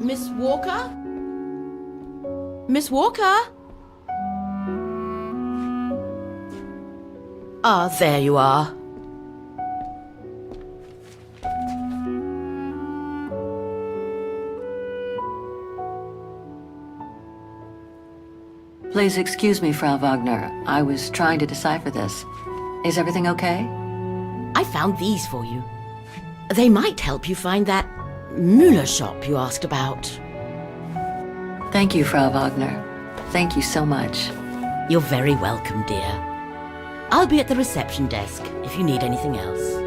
Miss Walker? Miss Walker? Ah, there you are. Please excuse me, Frau Wagner. I was trying to decipher this. Is everything okay? I found these for you. They might help you find that Müller shop you asked about. Thank you, Frau Wagner. Thank you so much. You're very welcome, dear. I'll be at the reception desk if you need anything else.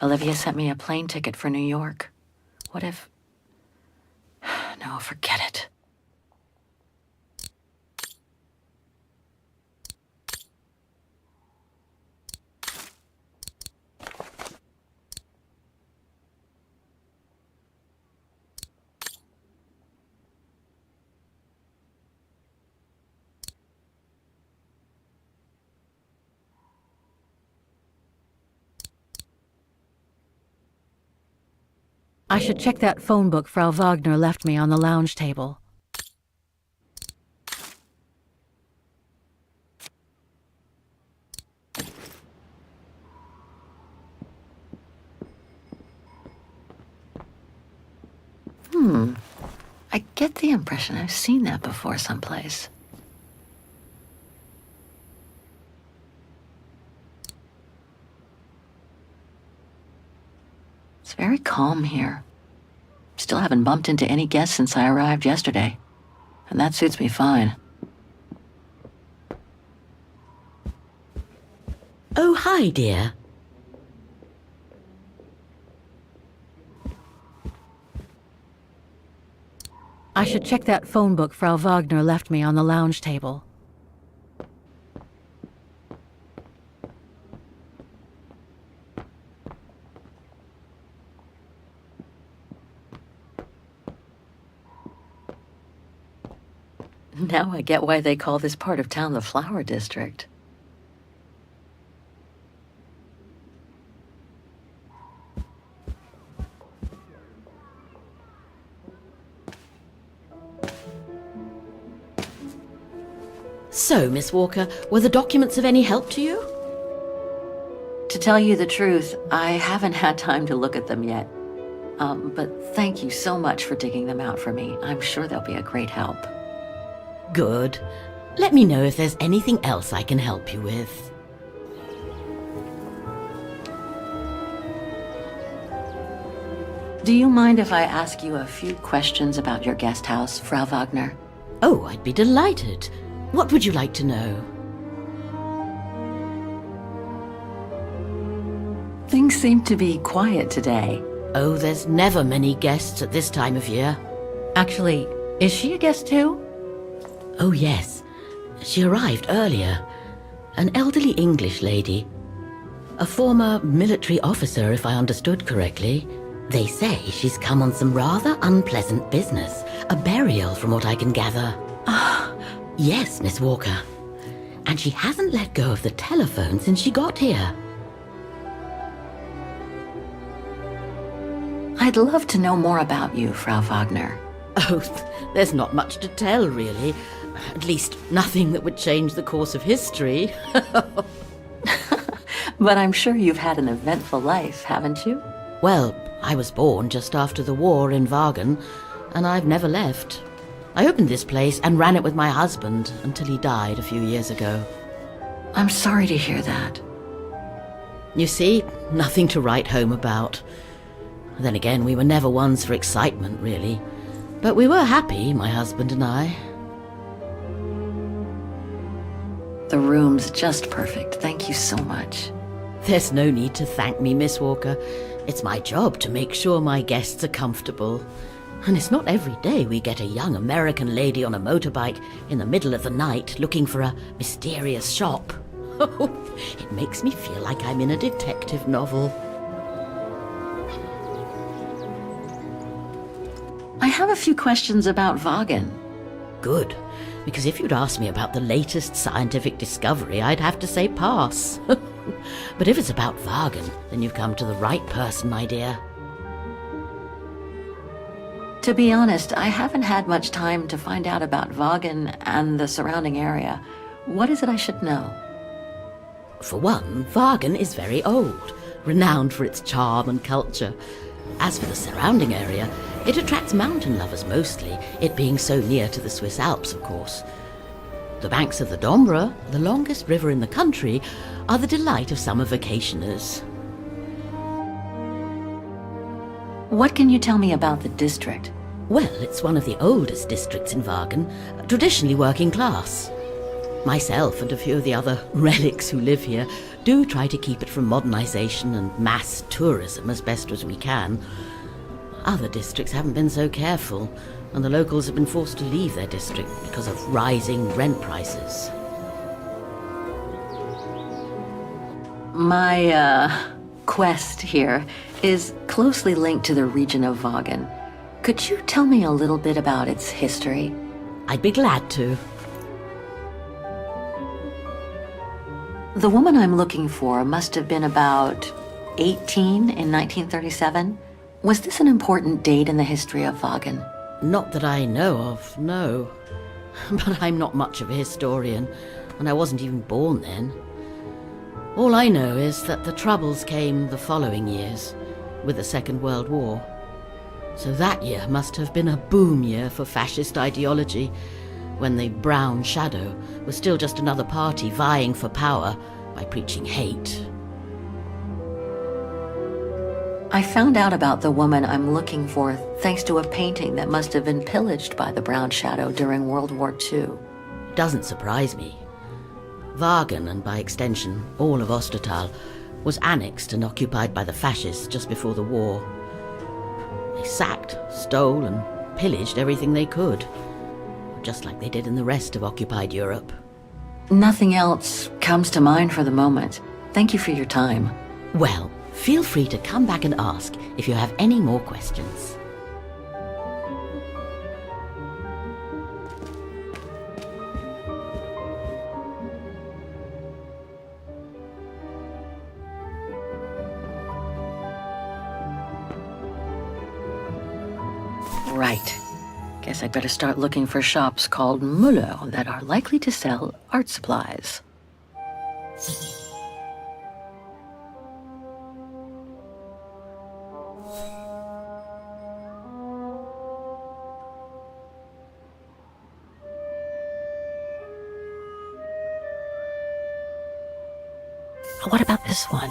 Olivia sent me a plane ticket for New York. What if... No, forget it. I should check that phone book Frau Wagner left me on the lounge table. I get the impression I've seen that before someplace. It's very calm here. Still haven't bumped into any guests since I arrived yesterday. And that suits me fine. Oh, hi, dear. I should check that phone book Frau Wagner left me on the lounge table. Now I get why they call this part of town the Flower District. So, Miss Walker, were the documents of any help to you? To tell you the truth, I haven't had time to look at them yet. But thank you so much for digging them out for me. I'm sure they'll be a great help. Good. Let me know if there's anything else I can help you with. Do you mind if I ask you a few questions about your guest house, Frau Wagner? Oh, I'd be delighted. What would you like to know? Things seem to be quiet today. Oh, there's never many guests at this time of year. Actually, is she a guest too? Oh, yes. She arrived earlier. An elderly English lady. A former military officer, if I understood correctly. They say she's come on some rather unpleasant business. A burial, from what I can gather. Yes, Miss Walker. And she hasn't let go of the telephone since she got here. I'd love to know more about you, Frau Wagner. Oh, there's not much to tell, really. At least, nothing that would change the course of history. But I'm sure you've had an eventful life, haven't you? Well, I was born just after the war in Wagen, and I've never left. I opened this place and ran it with my husband until he died a few years ago. I'm sorry to hear that. You see, nothing to write home about. Then again, we were never ones for excitement, really. But we were happy, my husband and I. The room's just perfect. Thank you so much. There's no need to thank me, Miss Walker. It's my job to make sure my guests are comfortable. And it's not every day we get a young American lady on a motorbike in the middle of the night looking for a mysterious shop. It makes me feel like I'm in a detective novel. I have a few questions about Vagen. Good, because if you'd asked me about the latest scientific discovery, I'd have to say pass. But if it's about Vagen, then you've come to the right person, my dear. To be honest, I haven't had much time to find out about Vagen and the surrounding area. What is it I should know? For one, Vagen is very old, renowned for its charm and culture. As for the surrounding area, it attracts mountain lovers mostly, it being so near to the Swiss Alps, of course. The banks of the Dombra, the longest river in the country, are the delight of summer vacationers. What can you tell me about the district? Well, it's one of the oldest districts in Vagen, traditionally working class. Myself and a few of the other relics who live here do try to keep it from modernization and mass tourism as best as we can. Other districts haven't been so careful, and the locals have been forced to leave their district because of rising rent prices. My, quest here is closely linked to the region of Vagen. Could you tell me a little bit about its history? I'd be glad to. The woman I'm looking for must have been about 18 in 1937. Was this an important date in the history of Vagen? Not that I know of, no. But I'm not much of a historian, and I wasn't even born then. All I know is that the Troubles came the following years, with the Second World War. So that year must have been a boom year for fascist ideology, when the Brown Shadow was still just another party vying for power by preaching hate. I found out about the woman I'm looking for thanks to a painting that must have been pillaged by the Brown Shadow during World War II. Doesn't surprise me. Vagen, and by extension all of Ostertal, was annexed and occupied by the fascists just before the war. They sacked, stole, and pillaged everything they could, just like they did in the rest of occupied Europe. Nothing else comes to mind for the moment. Thank you for your time. Well, feel free to come back and ask if you have any more questions. Right. Guess I'd better start looking for shops called Müller that are likely to sell art supplies. What about this one?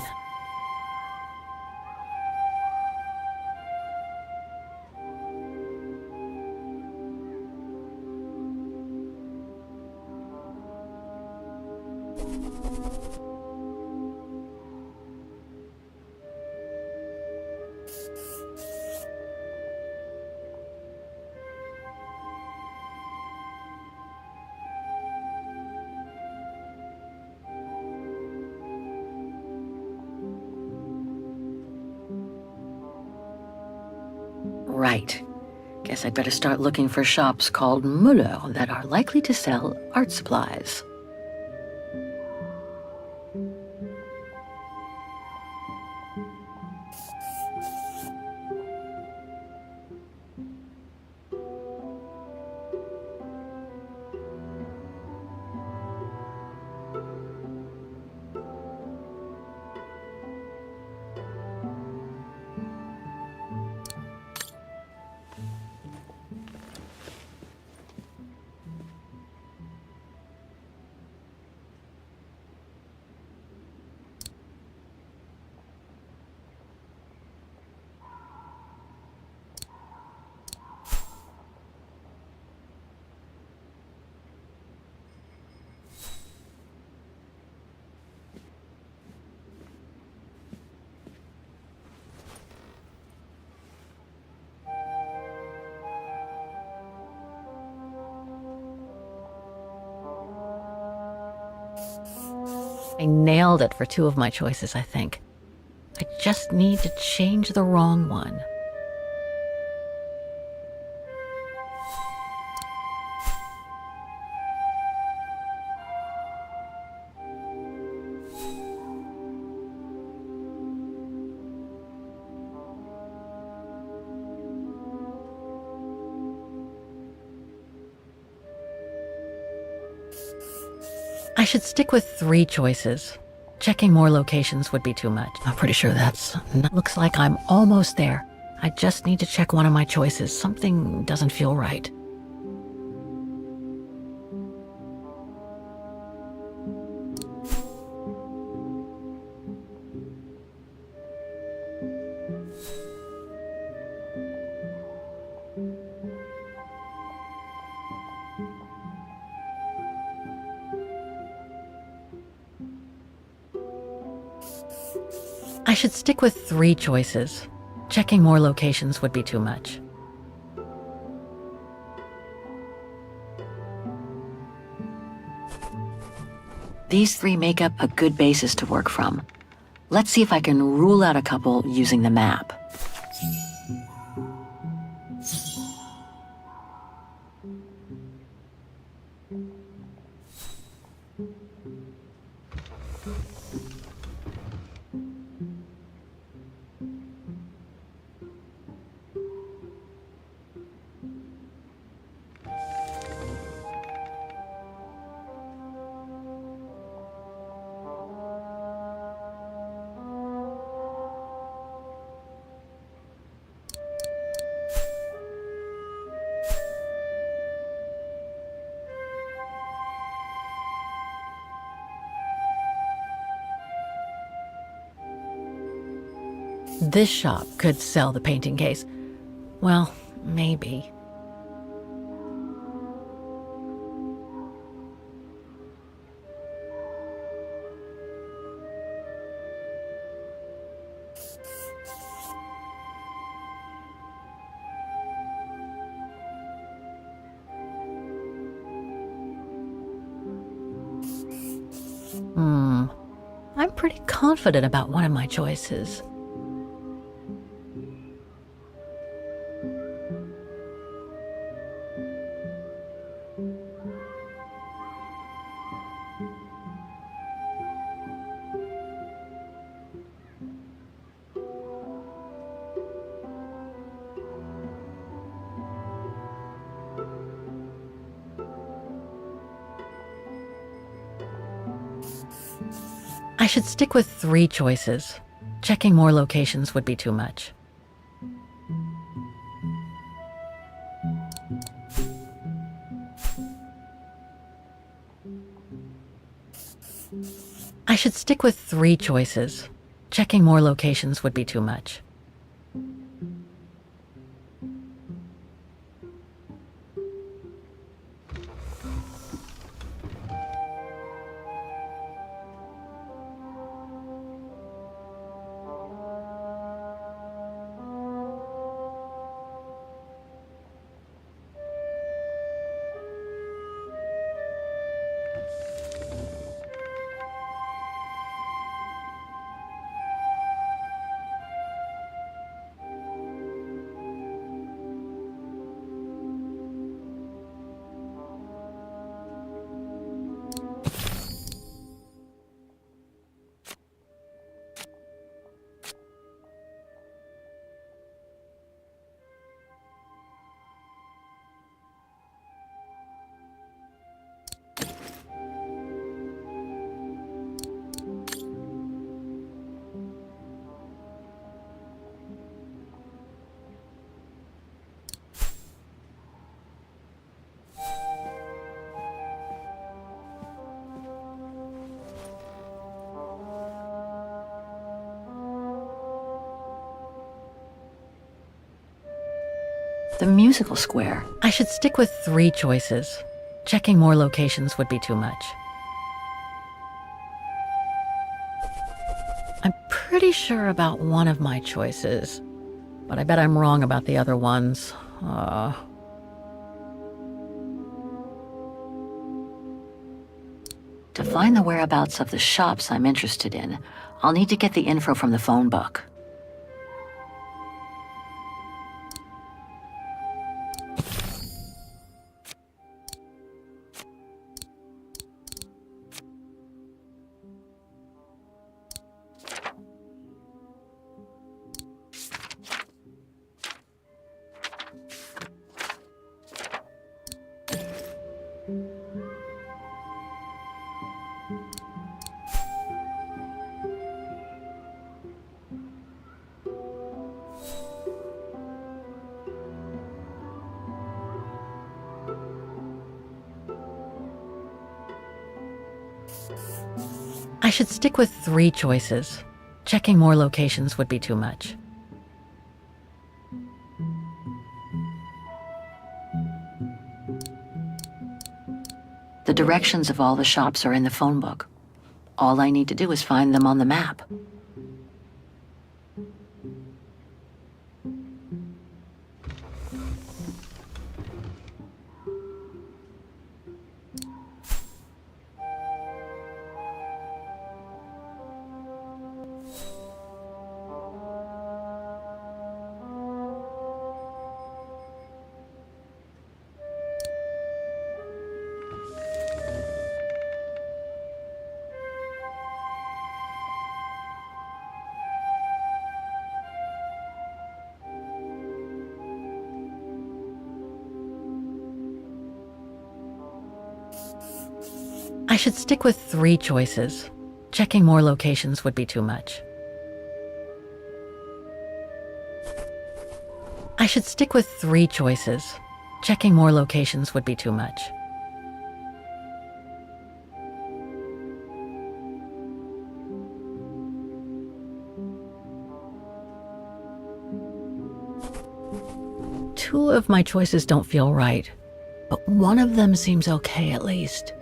Right. Guess I'd better start looking for shops called Müller that are likely to sell art supplies. I nailed it for 2 of my choices, I think. I just need to change the wrong one. I should stick with 3 choices. Checking more locations would be too much. I'm pretty sure that's... Looks like I'm almost there. I just need to check one of my choices. Something doesn't feel right. I should stick with 3 choices. Checking more locations would be too much. These 3 make up a good basis to work from. Let's see if I can rule out a couple using the map. This shop could sell the painting case. Well, maybe. I'm pretty confident about one of my choices. I should stick with 3 choices. Checking more locations would be too much. I should stick with 3 choices. Checking more locations would be too much. The musical square. I should stick with 3 choices. Checking more locations would be too much. I'm pretty sure about one of my choices, but I bet I'm wrong about the other ones. To find the whereabouts of the shops I'm interested in, I'll need to get the info from the phone book. I should stick with 3 choices. Checking more locations would be too much. The directions of all the shops are in the phone book. All I need to do is find them on the map. I should stick with 3 choices. Checking more locations would be too much. I should stick with 3 choices. Checking more locations would be too much. Two of my choices don't feel right, but one of them seems okay at least.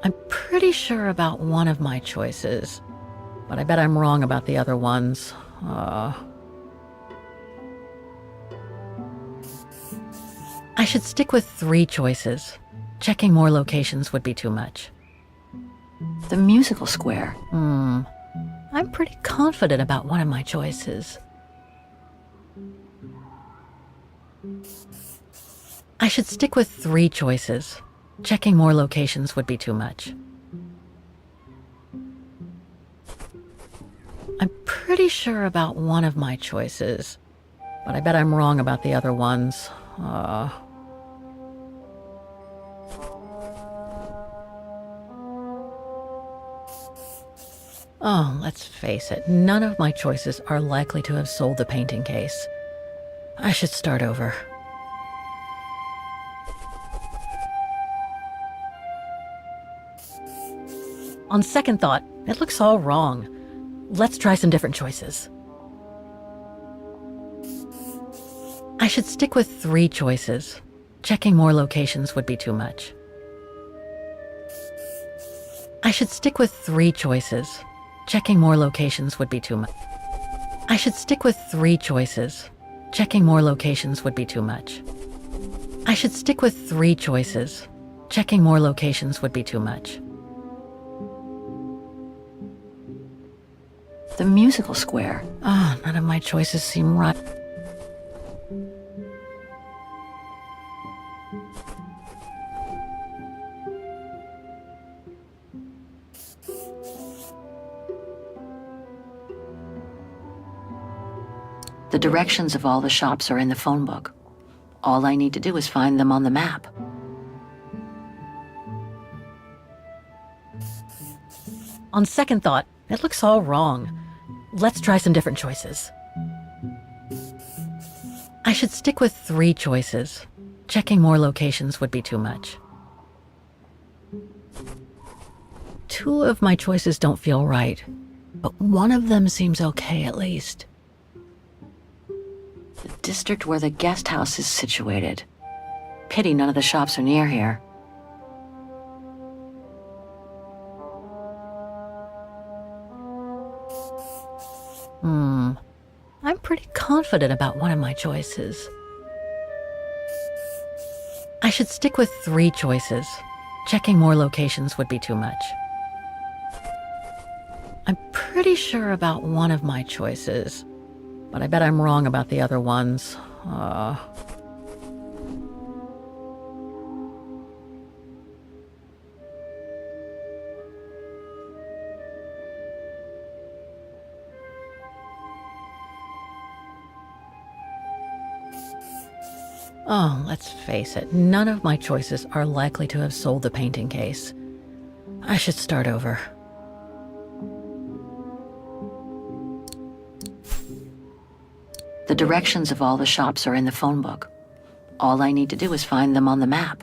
I'm pretty sure about one of my choices, but I bet I'm wrong about the other ones. I should stick with 3 choices. Checking more locations would be too much. The musical square. I'm pretty confident about one of my choices. I should stick with 3 choices. Checking more locations would be too much. I'm pretty sure about one of my choices, but I bet I'm wrong about the other ones. Oh, let's face it, none of my choices are likely to have sold the painting case. I should start over. On second thought, it looks all wrong. Let's try some different choices. I should stick with 3 choices. Checking more locations would be too much. I should stick with 3 choices. Checking more locations would be too much. I should stick with 3 choices. Checking more locations would be too much. I should stick with 3 choices. Checking more locations would be too much. The musical square. None of my choices seem right. The directions of all the shops are in the phone book. All I need to do is find them on the map. On second thought, it looks all wrong. Let's try some different choices. I should stick with 3 choices. Checking more locations would be too much. 2 of my choices don't feel right, but one of them seems okay at least. The district where the guest house is situated. Pity none of the shops are near here. I'm pretty confident about one of my choices. I should stick with 3 choices. Checking more locations would be too much. I'm pretty sure about one of my choices, but I bet I'm wrong about the other ones. Oh, let's face it, none of my choices are likely to have sold the painting case. I should start over. The directions of all the shops are in the phone book. All I need to do is find them on the map.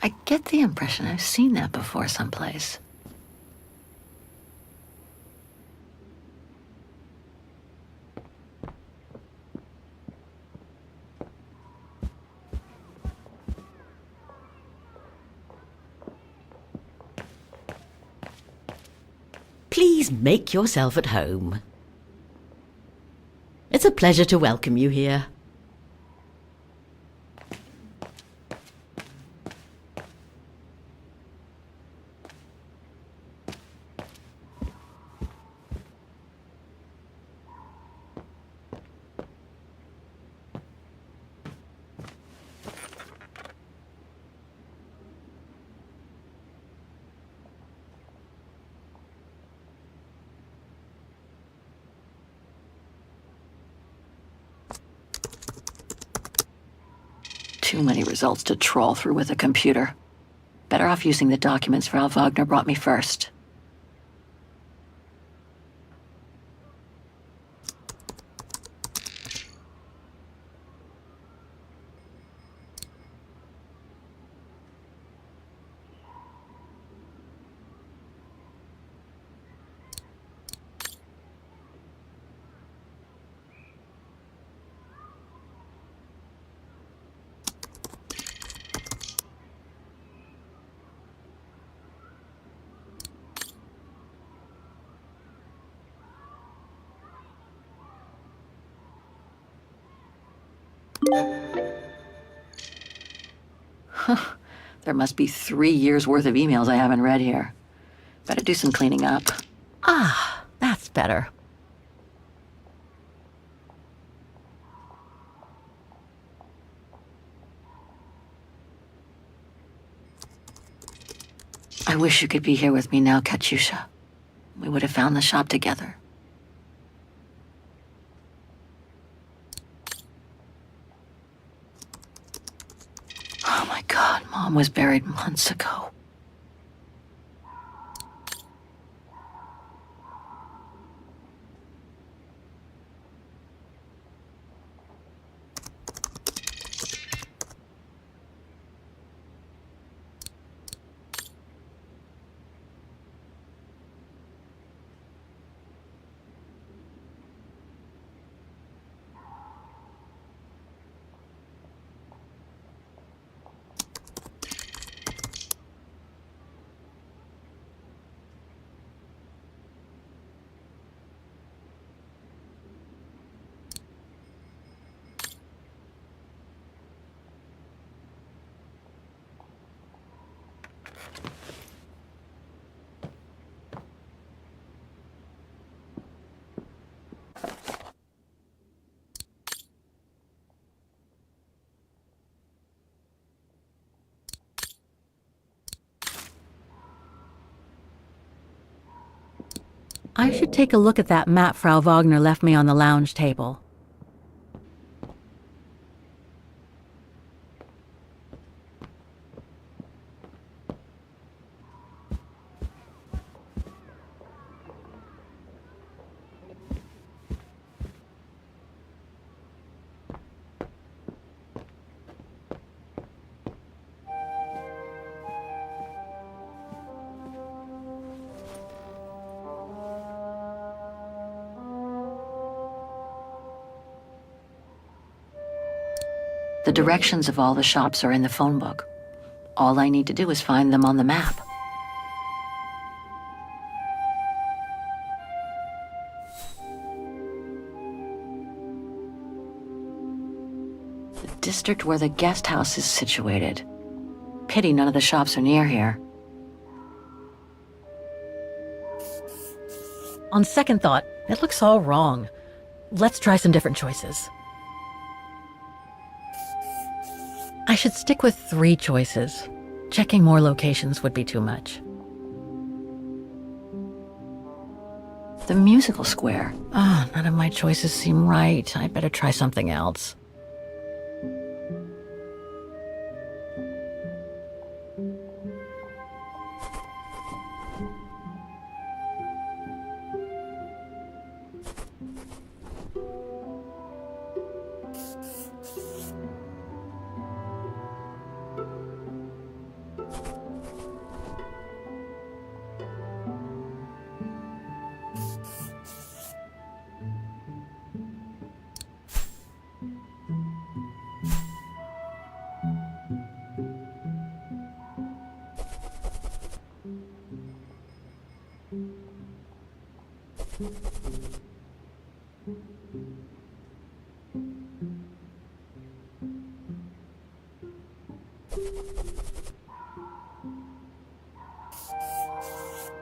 I get the impression I've seen that before someplace. Please make yourself at home. It's a pleasure to welcome you here. Too many results to trawl through with a computer. Better off using the documents Frau Wagner brought me first. There must be 3 years' worth of emails I haven't read here. Better do some cleaning up. Ah, that's better. I wish you could be here with me now, Katyusha. We would have found the shop together. Oh my God, Mom was buried months ago. I should take a look at that map Frau Wagner left me on the lounge table. The directions of all the shops are in the phone book. All I need to do is find them on the map. The district where the guest house is situated. Pity none of the shops are near here. On second thought, it looks all wrong. Let's try some different choices. I should stick with 3 choices. Checking more locations would be too much. The musical square. Ah, none of my choices seem right. I better try something else.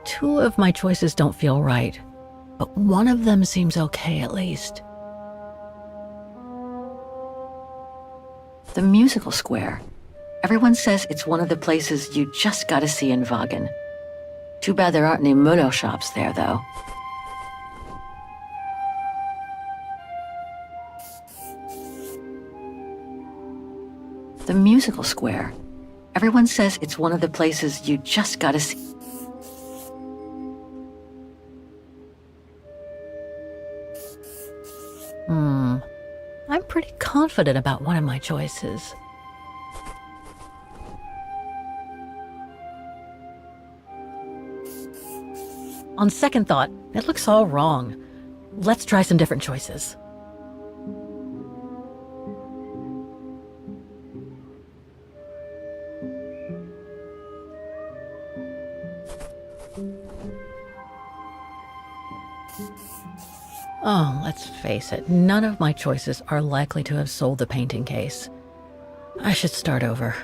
Two of my choices don't feel right, but one of them seems okay at least. The musical square. Everyone says it's one of the places you just gotta see in Wagen. Too bad there aren't any Muller shops there, though. The musical square. Everyone says it's one of the places you just gotta see. I'm pretty confident about one of my choices. On second thought, it looks all wrong. Let's try some different choices. Oh, let's face it, none of my choices are likely to have sold the painting case. I should start over.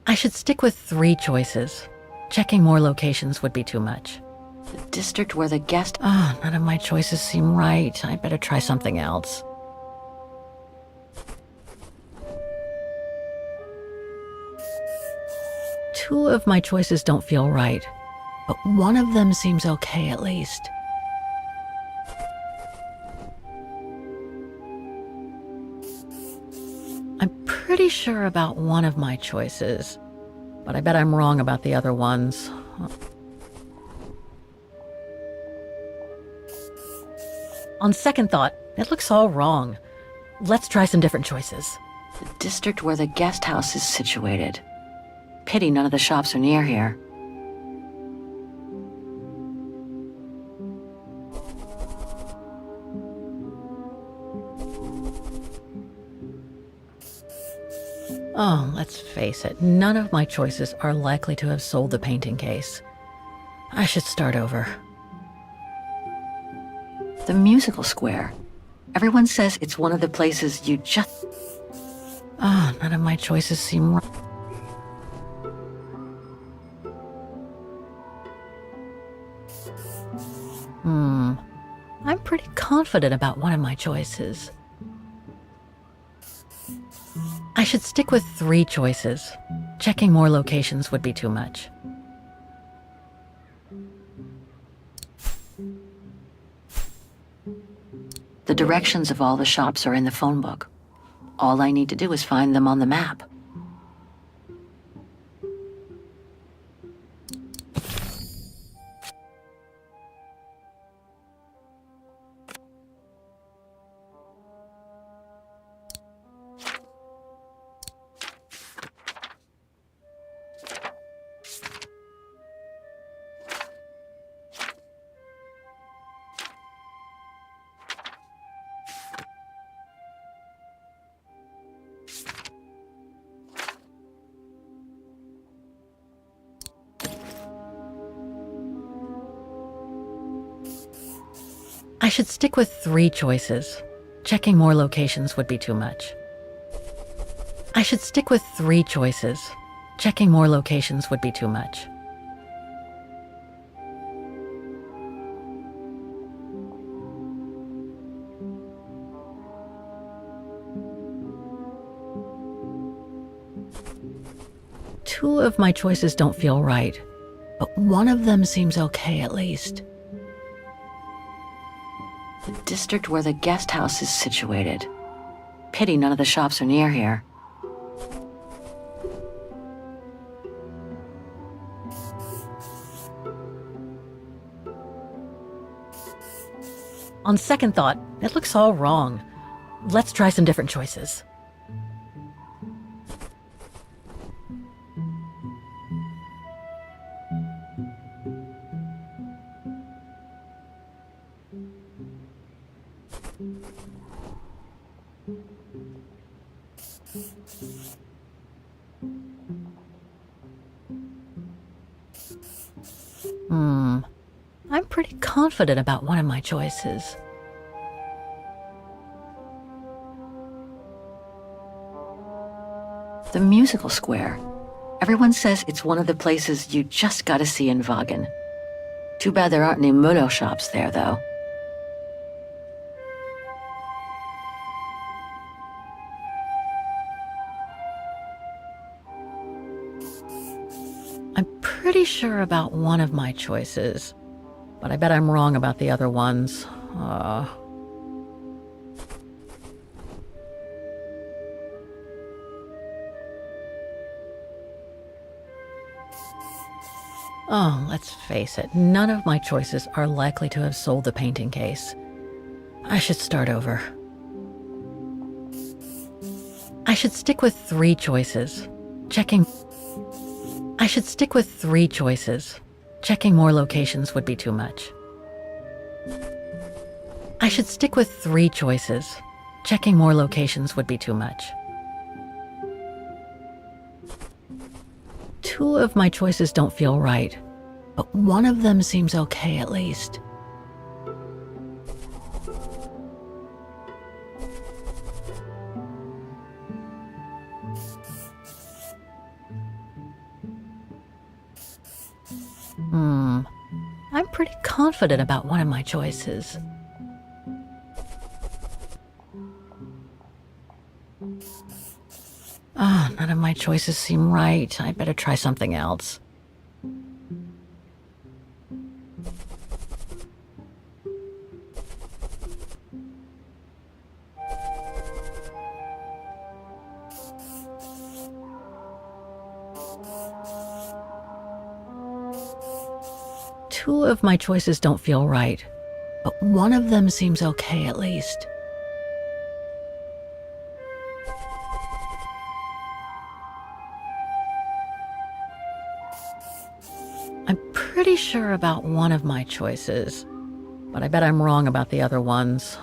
I should stick with 3 choices. Checking more locations would be too much. The district where the guest... Ah, none of my choices seem right. I better try something else. Two of my choices don't feel right, but one of them seems okay at least. I'm pretty sure about one of my choices, but I bet I'm wrong about the other ones. On second thought, it looks all wrong. Let's try some different choices. The district where the guest house is situated. Pity none of the shops are near here. Oh, let's face it, none of my choices are likely to have sold the painting case. I should start over. The musical square. Everyone says it's one of the places you just... Ah, none of my choices seem right. I'm pretty confident about one of my choices. I should stick with 3 choices. Checking more locations would be too much. The directions of all the shops are in the phone book. All I need to do is find them on the map. I should stick with 3 choices. Checking more locations would be too much. I should stick with 3 choices. Checking more locations would be too much. Two of my choices don't feel right, but one of them seems okay at least. The district where the guest house is situated. Pity none of the shops are near here. On second thought, it looks all wrong. Let's try some different choices. I'm pretty confident about one of my choices. The musical square. Everyone says it's one of the places you just gotta see in Wagen. Too bad there aren't any Mulo shops there, though. I'm pretty sure about one of my choices, but I bet I'm wrong about the other ones. Oh, let's face it, none of my choices are likely to have sold the painting case. I should start over. I should stick with 3 choices. I should stick with 3 choices. Checking more locations would be too much. I should stick with 3 choices. Checking more locations would be too much. 2 of my choices don't feel right, but one of them seems okay at least. I'm pretty confident about one of my choices. None of my choices seem right. I better try something else. Two of my choices don't feel right, but one of them seems okay at least. I'm pretty sure about one of my choices, but I bet I'm wrong about the other ones.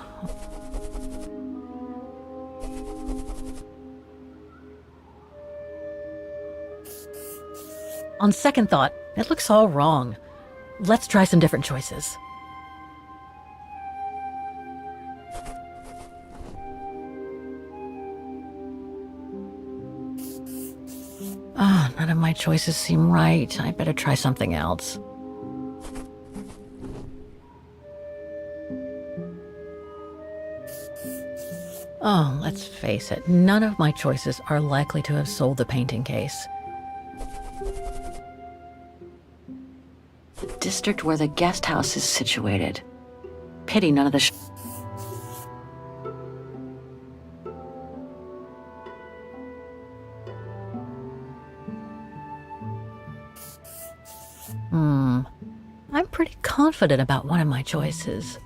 On second thought, it looks all wrong. Let's try some different choices. None of my choices seem right. I better try something else. Let's face it, none of my choices are likely to have sold the painting case. The district where the guest house is situated. Pity none of the I'm pretty confident about one of my choices.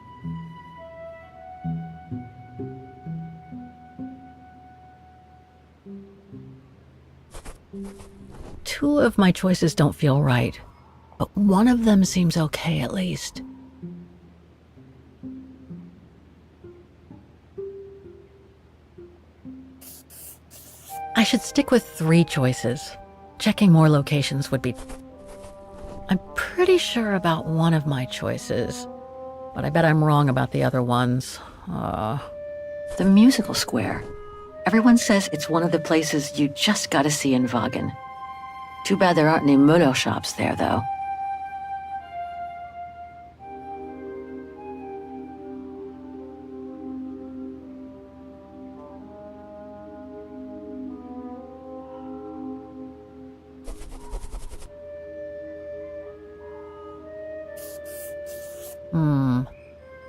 Two of my choices don't feel right, but one of them seems okay at least. I should stick with 3 choices. Checking more locations would be... I'm pretty sure about one of my choices, but but I bet I'm wrong about the other ones. The musical square. Everyone says it's one of the places you just gotta see in Wagen. Too bad there aren't any Müller shops there, though.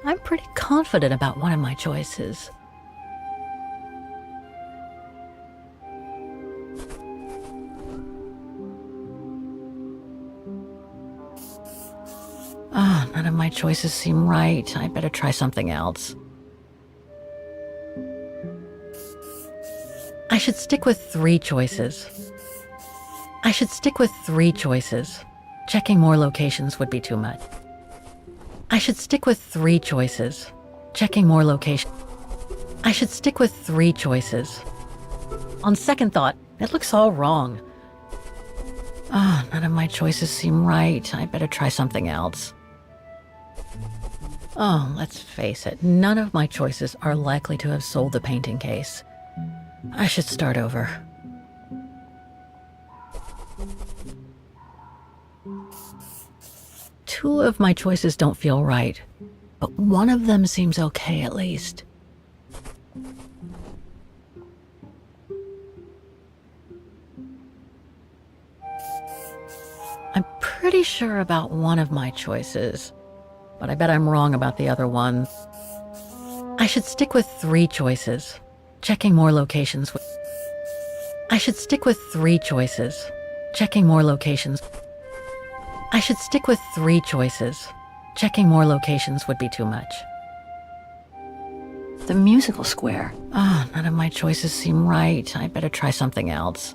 I'm pretty confident about one of my choices. None of my choices seem right. I better try something else. I should stick with 3 choices. I should stick with 3 choices. Checking more locations would be too much. I should stick with 3 choices. Checking more locations. I should stick with 3 choices. On second thought, it looks all wrong. None of my choices seem right. I better try something else. Let's face it, none of my choices are likely to have sold the painting case. I should start over. Two of my choices don't feel right, but one of them seems okay at least. I'm pretty sure about one of my choices, but I bet I'm wrong about the other one. I should stick with 3 choices. Checking more locations. I should stick with 3 choices. Checking more locations. I should stick with 3 choices. Checking more locations would be too much. The musical square. None of my choices seem right. I better try something else.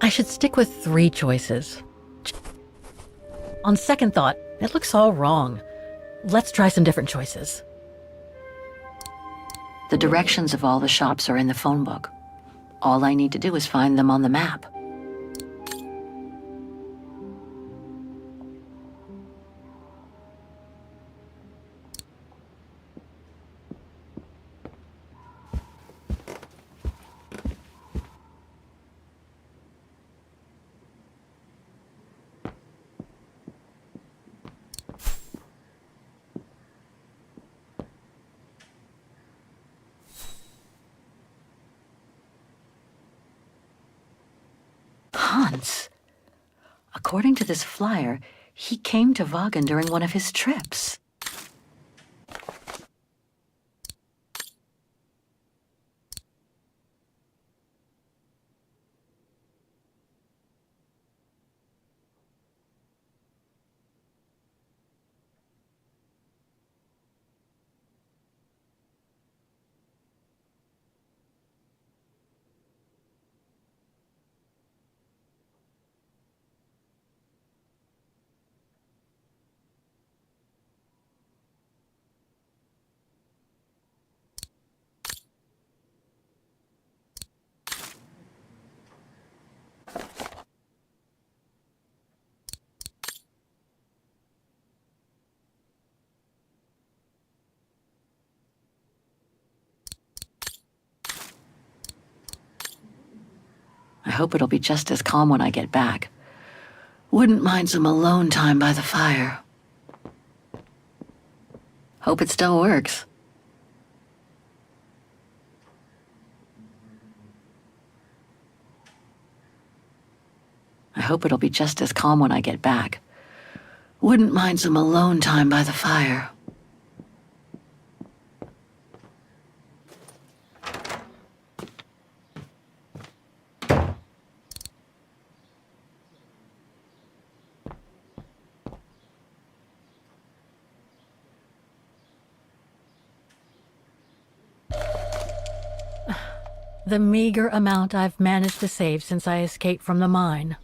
I should stick with 3 choices. On second thought, it looks all wrong. Let's try some different choices. The directions of all the shops are in the phone book. All I need to do is find them on the map. Hans. According to this flyer, he came to Wagen during one of his trips. I hope it'll be just as calm when I get back. Wouldn't mind some alone time by the fire. Hope it still works. I hope it'll be just as calm when I get back. Wouldn't mind some alone time by the fire. The meager amount I've managed to save since I escaped from the mine.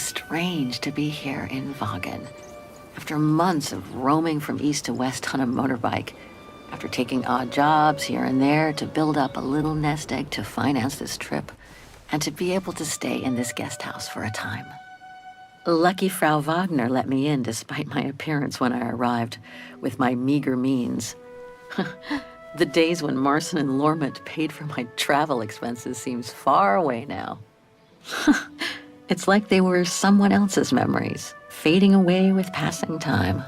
strange to be here in Wagen. After months of roaming from east to west on a motorbike, after taking odd jobs here and there to build up a little nest egg to finance this trip, and to be able to stay in this guest house for a time. Lucky Frau Wagner let me in despite my appearance when I arrived, with my meager means. The days when Marson and Lormont paid for my travel expenses seems far away now. It's like they were someone else's memories, fading away with passing time.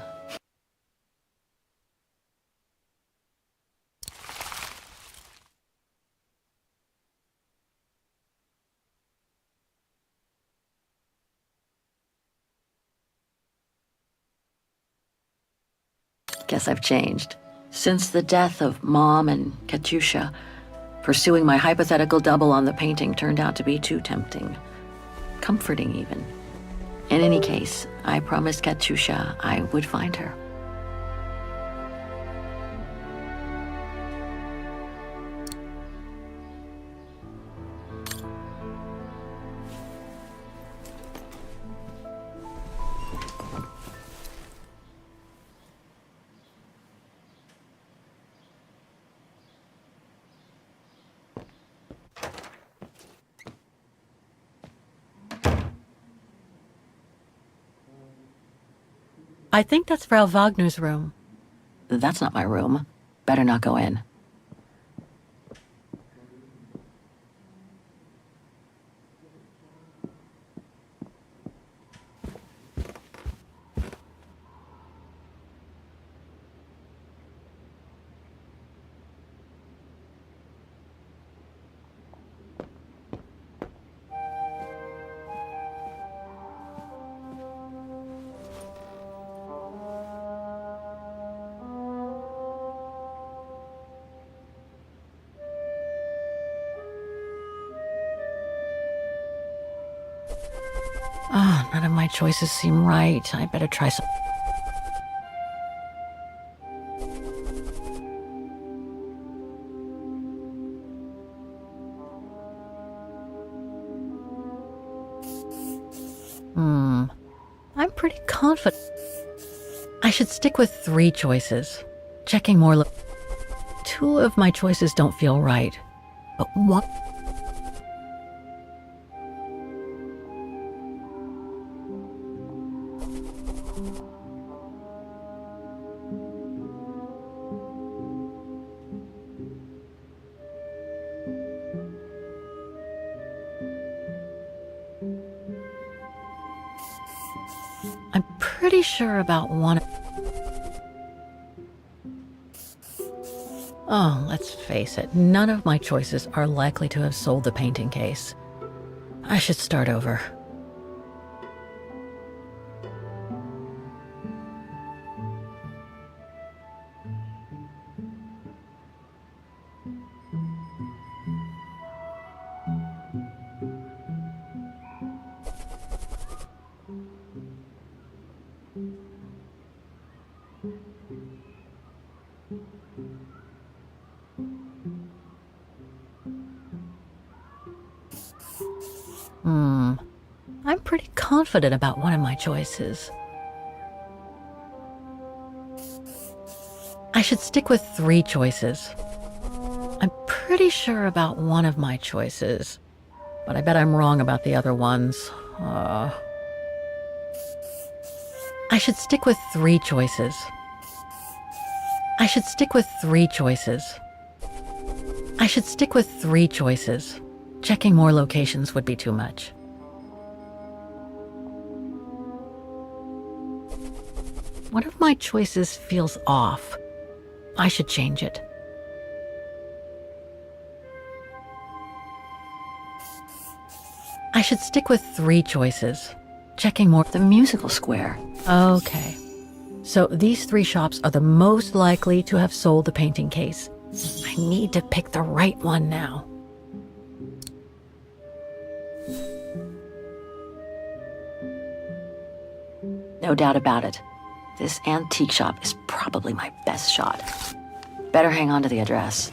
Guess I've changed. Since the death of Mom and Katyusha, pursuing my hypothetical double on the painting turned out to be too tempting. Comforting, even. In any case, I promised Katyusha I would find her. I think that's Frau Wagner's room. That's not my room. Better not go in. Ah, none of my choices seem right. I better try some. I'm pretty confident. I should stick with 3 choices. Checking more. 2 of my choices don't feel right. But what? I'm pretty sure about one. Oh, let's face it, none of my choices are likely to have sold the painting case. I should start over. I'm pretty confident about one of my choices. I should stick with 3 choices. I'm pretty sure about one of my choices, but I bet I'm wrong about the other ones. I should stick with 3 choices. I should stick with 3 choices. I should stick with 3 choices. Checking more locations would be too much. One of my choices feels off. I should change it. I should stick with 3 choices. Checking more. The musical square. Okay. So these 3 shops are the most likely to have sold the painting case. I need to pick the right one now. No doubt about it. This antique shop is probably my best shot. Better hang on to the address.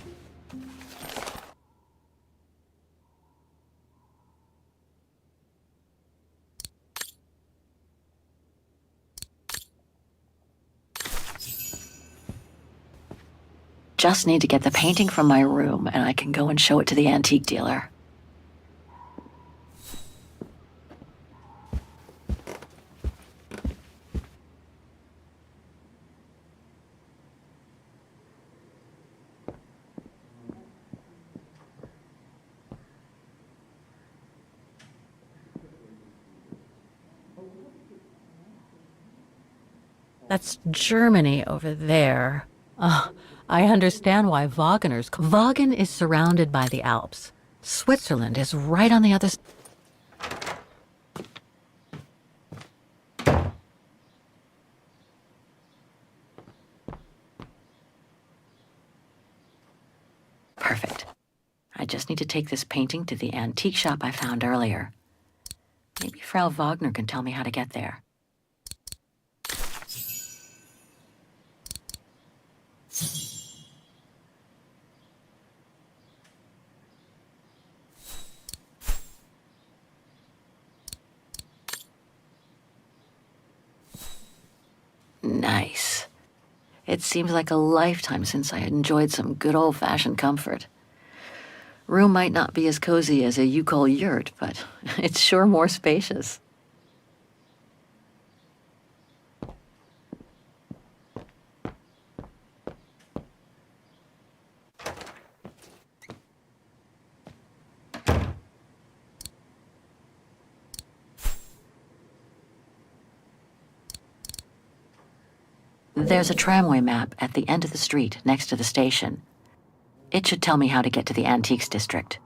Just need to get the painting from my room, and I can go and show it to the antique dealer. That's Germany over there. I understand why Wagner's... Wagen is surrounded by the Alps. Switzerland is right on the other... Perfect. I just need to take this painting to the antique shop I found earlier. Maybe Frau Wagner can tell me how to get there. Nice. It seems like a lifetime since I enjoyed some good old-fashioned comfort. Room might not be as cozy as a you call yurt, but it's sure more spacious. There's a tramway map at the end of the street next to the station. It should tell me how to get to the antiques district.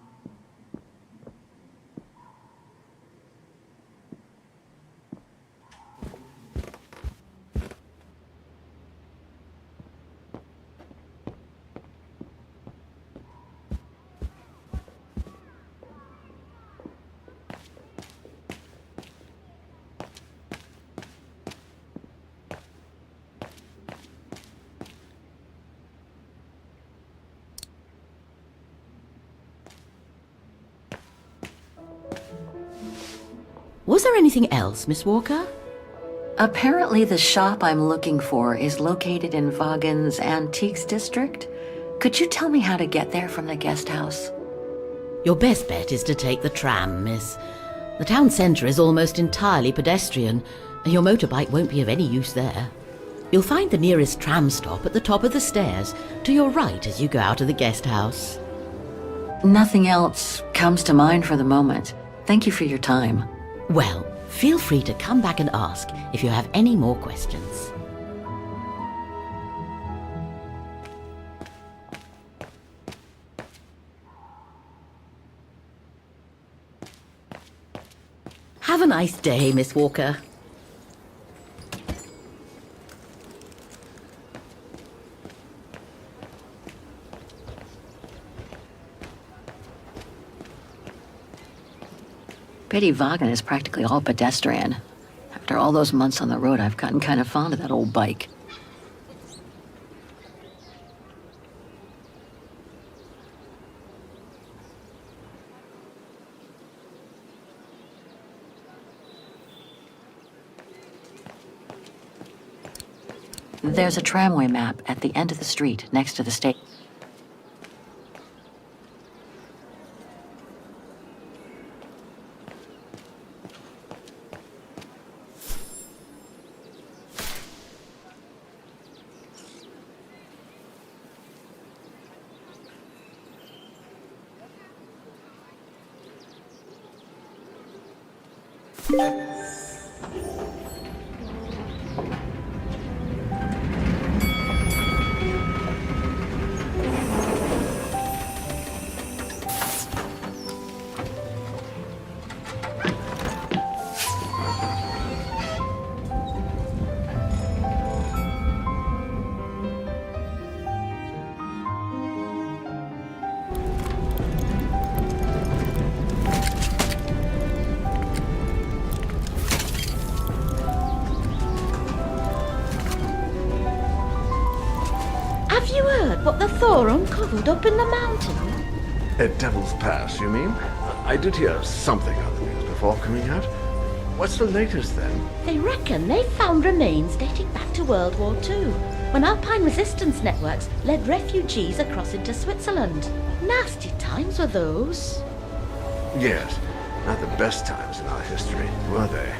Was there anything else, Miss Walker? Apparently the shop I'm looking for is located in Wagen's Antiques District. Could you tell me how to get there from the guest house? Your best bet is to take the tram, miss. The town centre is almost entirely pedestrian, and your motorbike won't be of any use there. You'll find the nearest tram stop at the top of the stairs, to your right as you go out of the guest house. Nothing else comes to mind for the moment. Thank you for your time. Well, feel free to come back and ask if you have any more questions. Have a nice day, Miss Walker. Pity Wagen is practically all pedestrian. After all those months on the road, I've gotten kind of fond of that old bike. There's a tramway map at the end of the street next to the station. Have you heard what the Thor uncovered up in the mountain? At Devil's Pass, you mean? I did hear something on the news before coming out. What's the latest then? They reckon they found remains dating back to World War II, when Alpine resistance networks led refugees across into Switzerland. Nasty times were those. Yes, not the best times in our history, were they?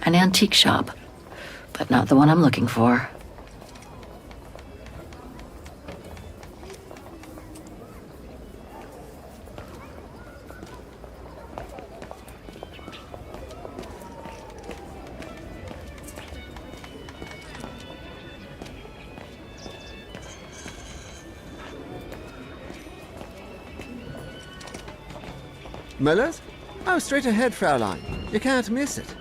An antique shop, but not the one I'm looking for. Miller's? Oh, straight ahead, Fraulein. You can't miss it.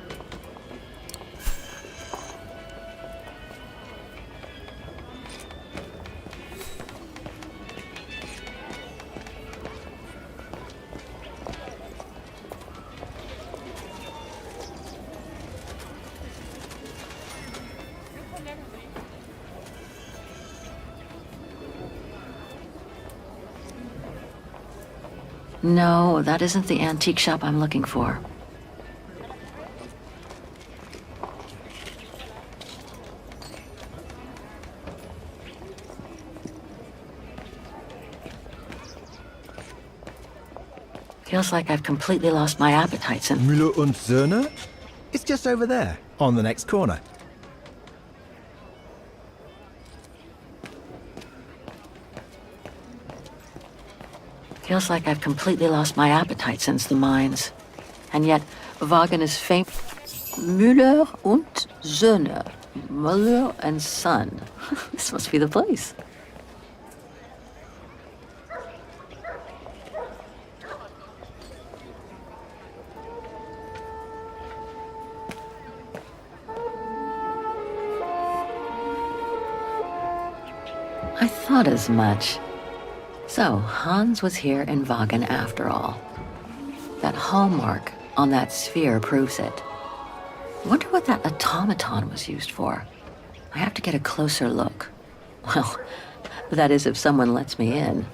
No, that isn't the antique shop I'm looking for. Feels like I've completely lost my appetite since... Müller und Söhne? It's just over there, on the next corner. Feels like I've completely lost my appetite since the mines. And yet, Wagen is famous. Müller und Söhne. Müller and Son. This must be the place. I thought as much. So, Hans was here in Wagen after all. That hallmark on that sphere proves it. Wonder what that automaton was used for. I have to get a closer look. Well, that is if someone lets me in.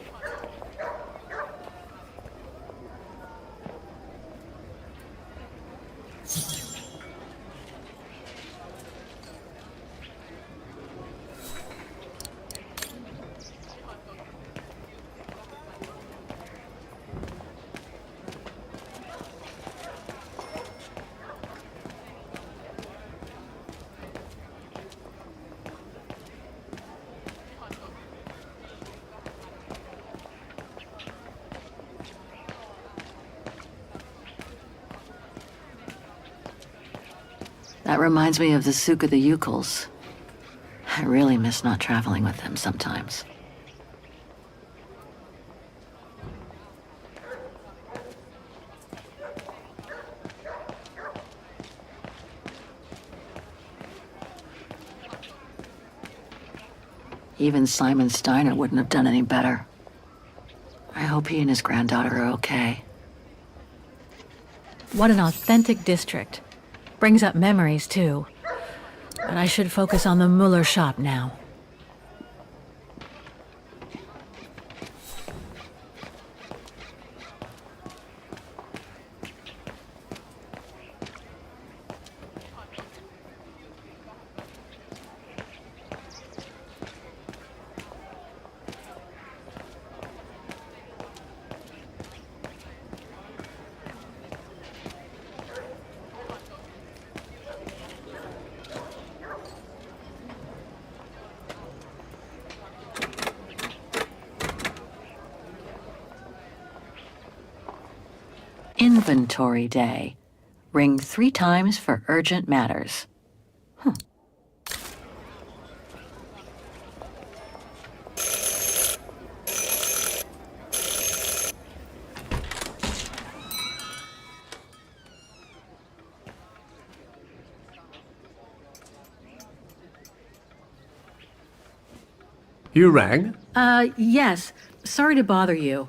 That reminds me of the Souk of the Ukels. I really miss not traveling with them sometimes. Even Simon Steiner wouldn't have done any better. I hope he and his granddaughter are okay. What an authentic district. Brings up memories, too. But I should focus on the Muller shop now. Inventory Day. Ring 3 times for urgent matters. You rang? Yes. Sorry to bother you.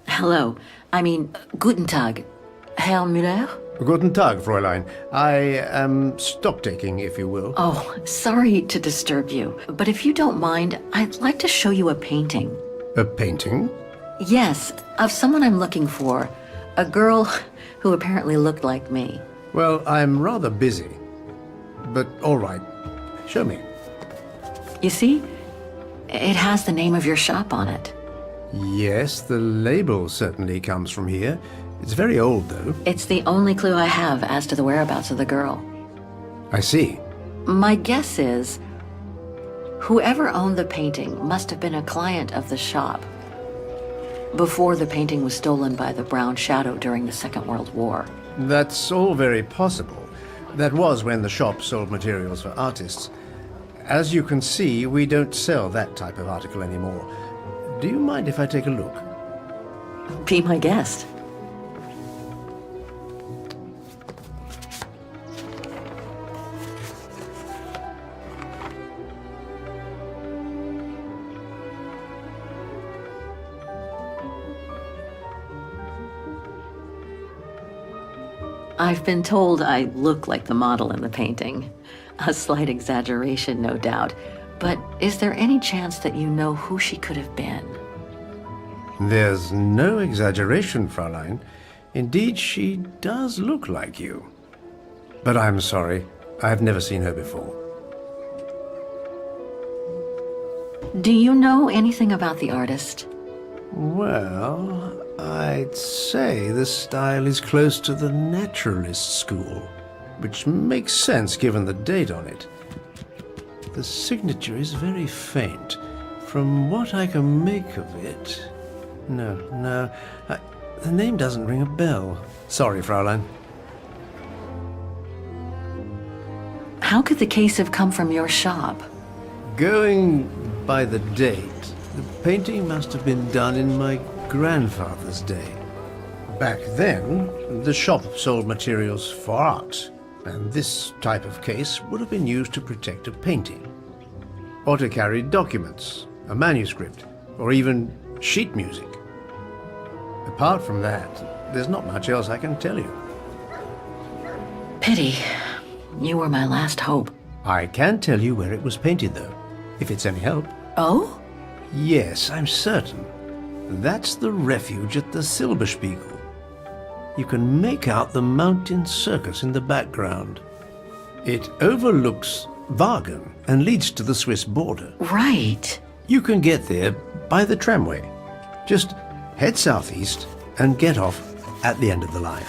Hello. I mean, guten Tag. Herr Müller? Guten Tag, Fräulein. I am stock-taking, if you will. Oh, sorry to disturb you, but if you don't mind, I'd like to show you a painting. A painting? Yes, of someone I'm looking for. A girl who apparently looked like me. Well, I'm rather busy. But all right. Show me. You see? It has the name of your shop on it. Yes, the label certainly comes from here. It's very old, though. It's the only clue I have as to the whereabouts of the girl. I see. My guess is, whoever owned the painting must have been a client of the shop before the painting was stolen by the Brown Shadow during the Second World War. That's all very possible. That was when the shop sold materials for artists. As you can see, we don't sell that type of article anymore. Do you mind if I take a look? Be my guest. I've been told I look like the model in the painting. A slight exaggeration, no doubt. But is there any chance that you know who she could have been? There's no exaggeration, Fräulein. Indeed, she does look like you. But I'm sorry, I've never seen her before. Do you know anything about the artist? Well, I'd say the style is close to the naturalist school, which makes sense given the date on it. The signature is very faint. From what I can make of it... No, the name doesn't ring a bell. Sorry, Fräulein. How could the case have come from your shop? Going by the date, the painting must have been done in my grandfather's day. Back then, the shop sold materials for art, and this type of case would have been used to protect a painting. Or to carry documents, a manuscript, or even sheet music. Apart from that, there's not much else I can tell you. Pity. You were my last hope. I can tell you where it was painted, though, if it's any help. Oh? Yes, I'm certain. That's the refuge at the Silberspiegel. You can make out the mountain circus in the background. It overlooks Wagen and leads to the Swiss border. Right. You can get there by the tramway. Just head southeast and get off at the end of the line.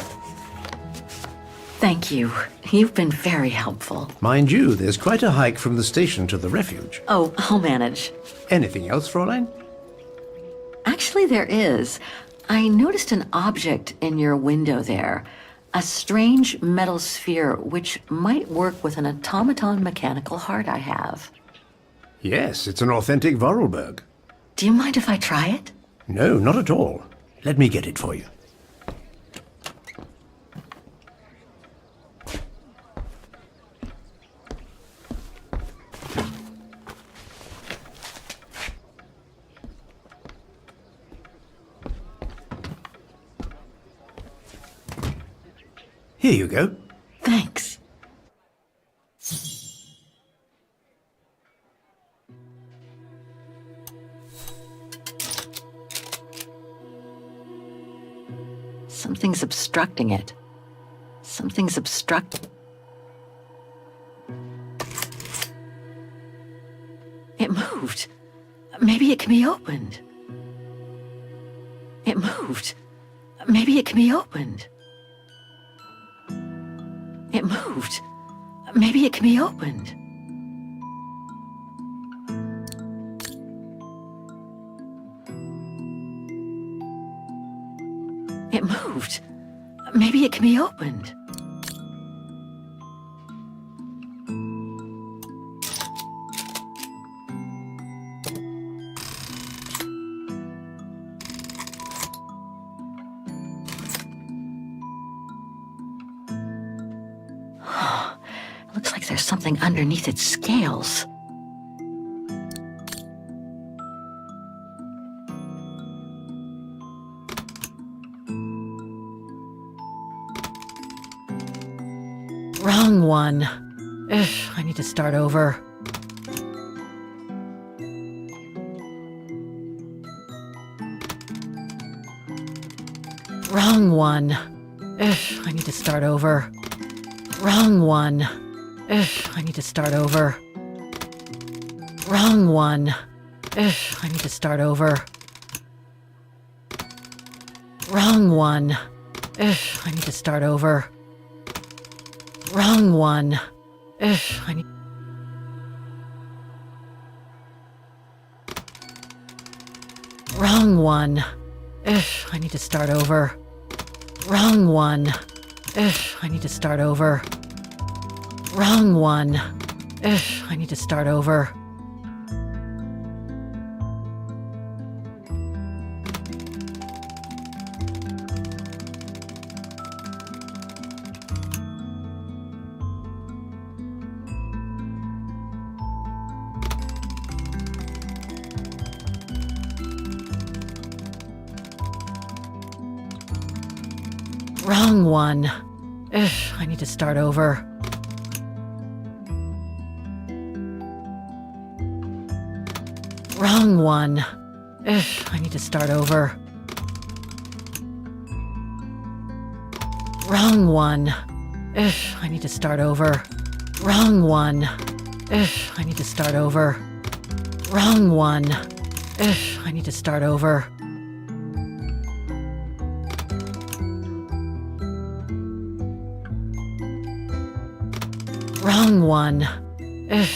Thank you. You've been very helpful. Mind you, there's quite a hike from the station to the refuge. Oh, I'll manage. Anything else, Fräulein? Actually, there is. I noticed an object in your window there. A strange metal sphere which might work with an automaton mechanical heart I have. Yes, it's an authentic Vorarlberg. Do you mind if I try it? No, not at all. Let me get it for you. Here you go. Thanks. Something's obstructing it. Something's obstruct. It moved. Maybe it can be opened. It moved. Maybe it can be opened. It moved. Maybe it can be opened. It moved. Maybe it can be opened. Looks like there's something underneath its scales. Wrong one. Ugh, I need to start over. Wrong one. Ugh, I need to start over. Wrong one. Ugh, I need to start over. Wrong one. Ugh, I need to start over. Wrong one. Ugh, I need to start over. Wrong one. Ugh, I need... Wrong one. Ugh, I need to start over. Wrong one. Ugh, I need to start over. Wrong one. Ugh, I need to start over. Wrong one. Ugh, I need to start over. Wrong one. Ugh, I need to start over. Wrong one. Ugh, I need to start over. Wrong one. Ugh, I need to start over. Wrong one. Ugh, I need to start over. Wrong one. Ugh.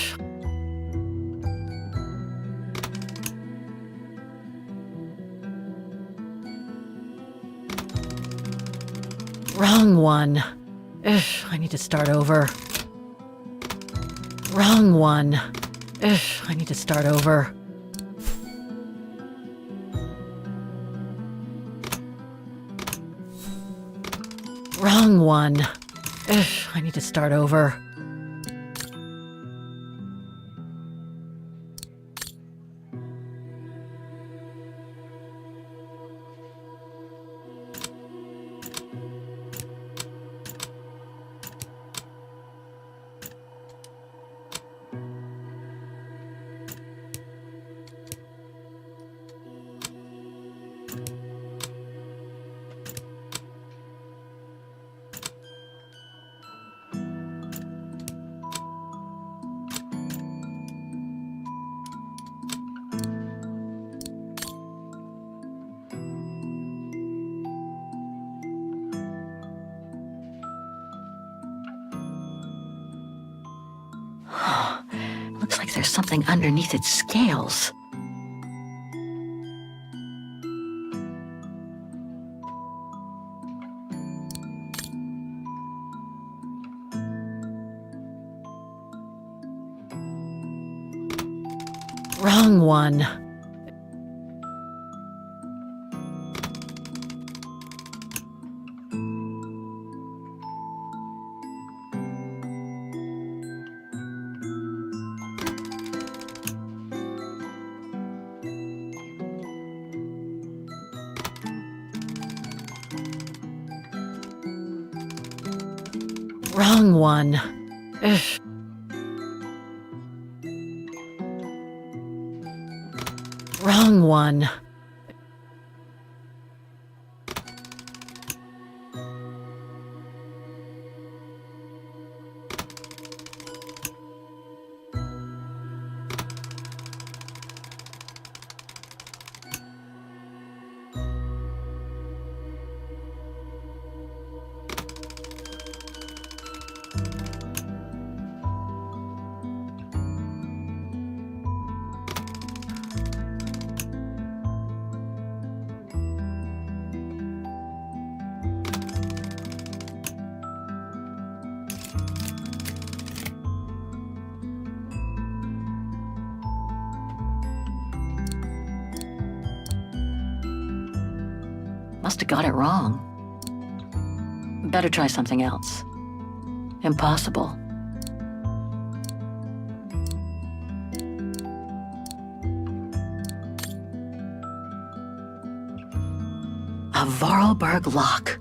Wrong one. Ugh, I need to start over. Wrong one. Ugh, I need to start over. Wrong one. Ugh, I need to start over. Looks like there's something underneath its scales. Wrong one. Wrong one. Ugh. Wrong one. Must have got it wrong. Better try something else. Impossible. A Vorarlberg lock.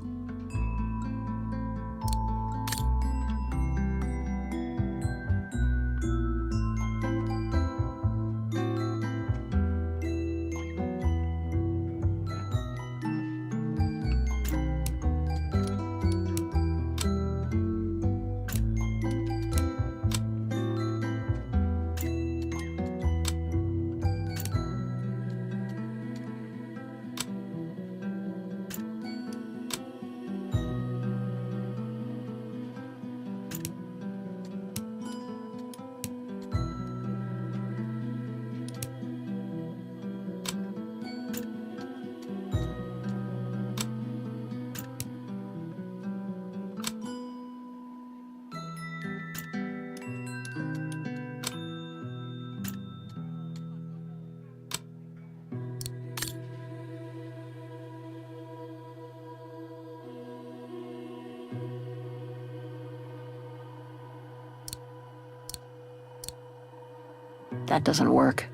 That doesn't work.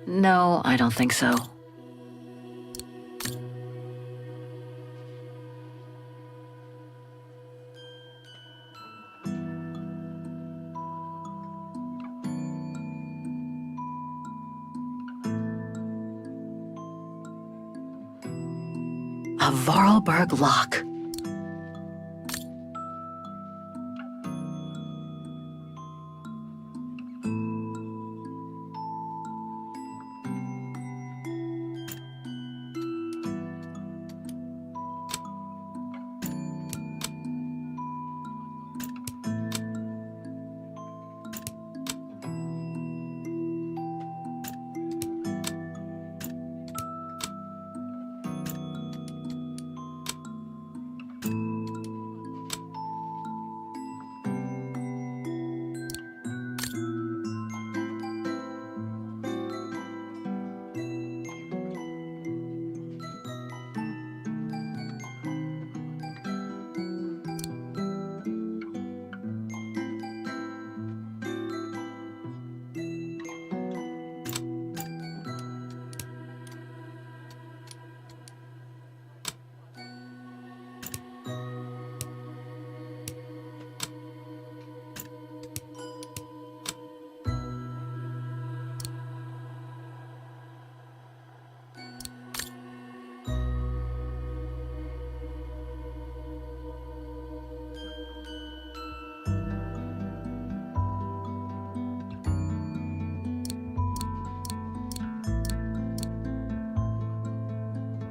No, I don't think so. A Vorarlberg lock.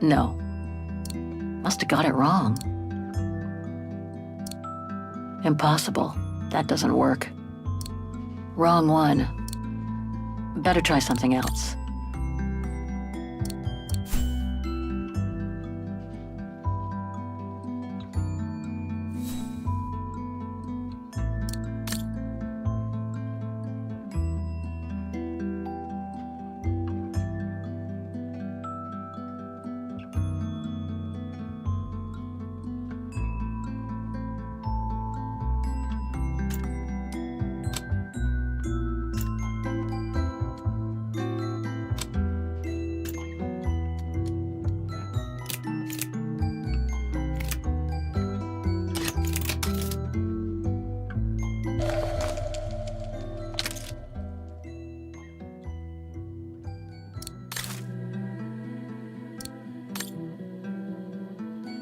No. Must have got it wrong. Impossible. That doesn't work. Wrong one. Better try something else.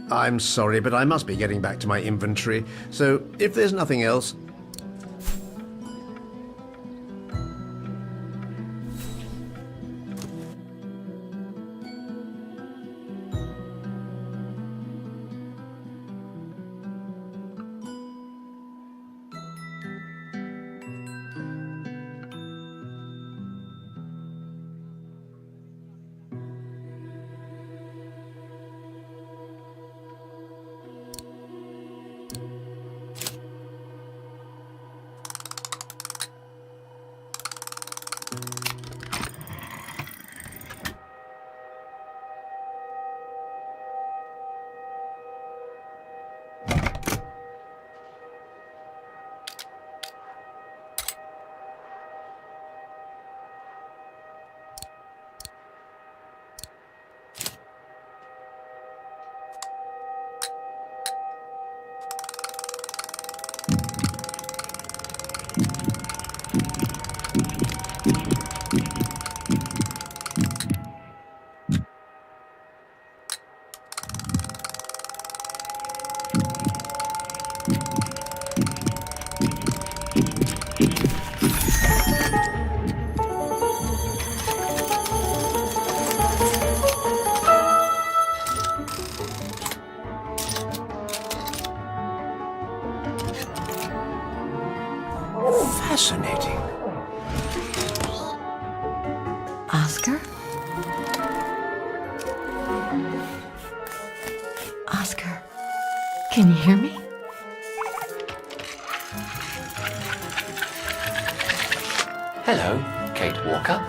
I'm sorry, but I must be getting back to my inventory. So, if there's nothing else... Fascinating. Oscar? Oscar, can you hear me? Hello, Kate Walker.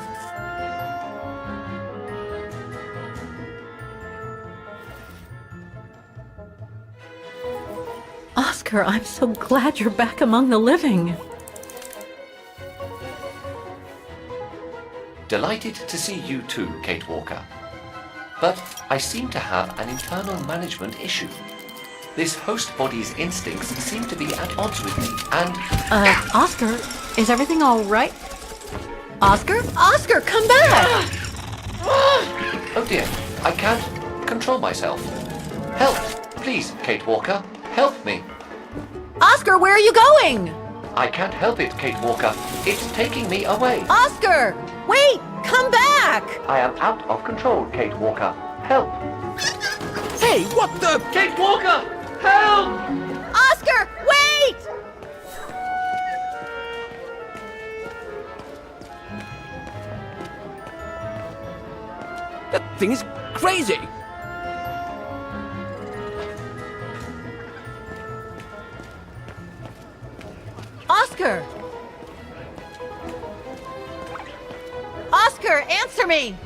Oscar, I'm so glad you're back among the living. Delighted to see you too, Kate Walker. But I seem to have an internal management issue. This host body's instincts seem to be at odds with me, and... Oscar, is everything all right? Oscar? Oscar, come back! Oh dear, I can't control myself. Help! Please, Kate Walker, help me. Oscar, where are you going? I can't help it, Kate Walker. It's taking me away. Oscar! Wait! Come back! I am out of control, Kate Walker. Help! Hey, what the... Kate Walker! Help! Oscar, wait! That thing is crazy! Oscar! Oscar, answer me!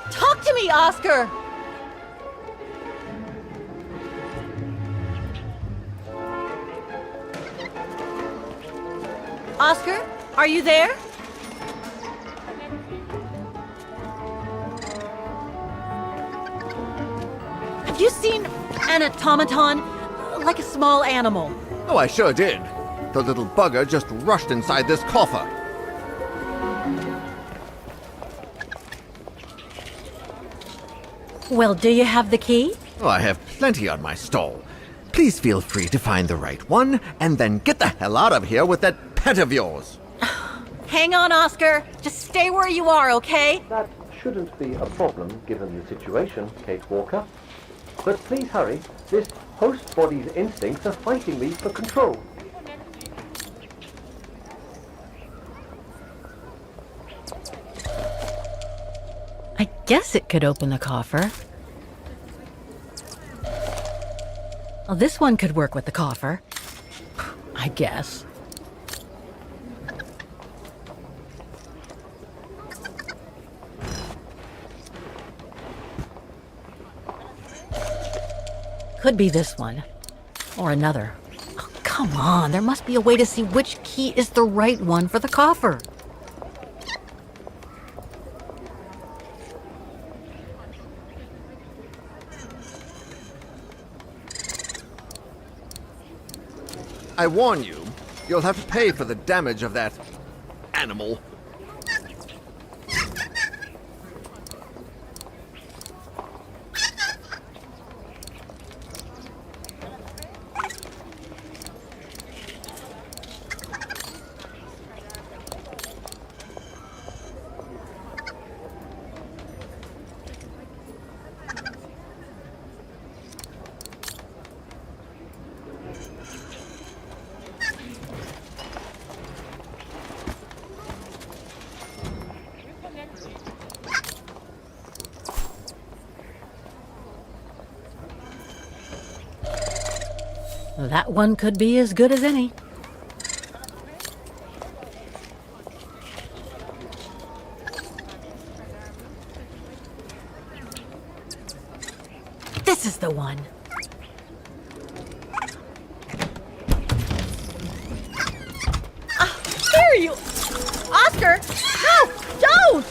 Talk to me, Oscar! Oscar, are you there? Have you seen an automaton? Like a small animal. Oh, I sure did. The little bugger just rushed inside this coffer. Well, do you have the key? Oh, I have plenty on my stall. Please feel free to find the right one, and then get the hell out of here with that pet of yours. Hang on, Oscar. Just stay where you are, okay? That shouldn't be a problem given the situation, Kate Walker. But please hurry. This host body's instincts are fighting me for control. I guess it could open the coffer. Well, this one could work with the coffer. I guess. Could be this one. Or another. Oh, come on, there must be a way to see which key is the right one for the coffer. I warn you, you'll have to pay for the damage of that animal. That one could be as good as any. This is the one. There you... Oscar! No! Don't!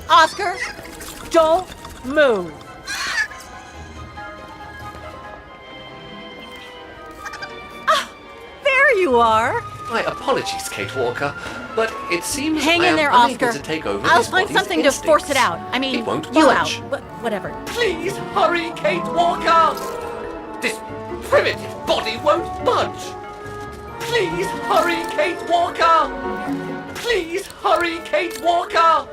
Oscar! Don't move! There you are! My apologies, Kate Walker, but it seems Hang I in am there, unable Oscar. to take over I'll this find body's something to force it instincts. out. I mean, It won't you budge. out. Whatever. Please hurry, Kate Walker! This primitive body won't budge! Please hurry, Kate Walker! Please hurry, Kate Walker!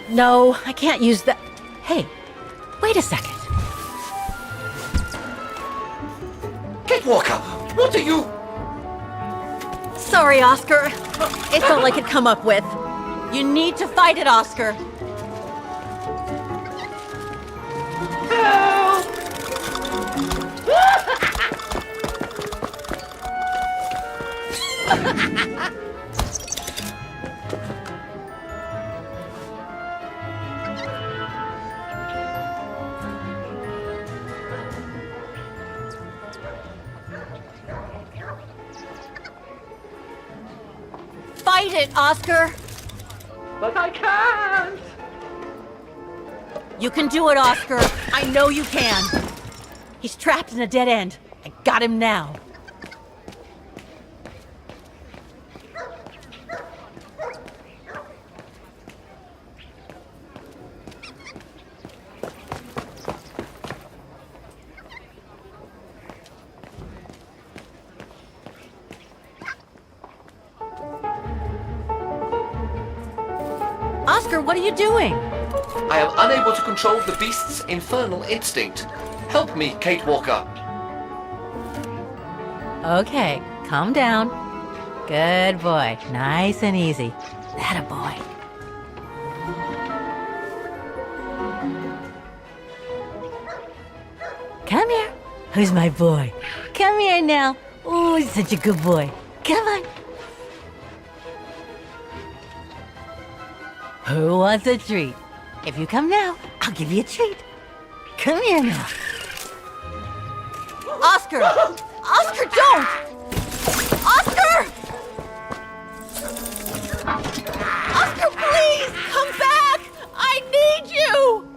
No, I can't use that. Hey, wait a second. Kate Walker, what are you... Sorry, Oscar. It's all I could come up with. You need to fight it, Oscar. Fight it, Oscar! But I can't! You can do it, Oscar. I know you can. He's trapped in a dead end. I got him now. Oscar, what are you doing? I am unable to control the beast's infernal instinct. Help me, Kate Walker. Okay, calm down. Good boy. Nice and easy. That a boy. Come here. Who's my boy? Come here now. Oh, he's such a good boy. Come on. Who wants a treat? If you come now, I'll give you a treat. Come here now. Oscar! Oscar, don't! Oscar! Oscar, please! Come back! I need you!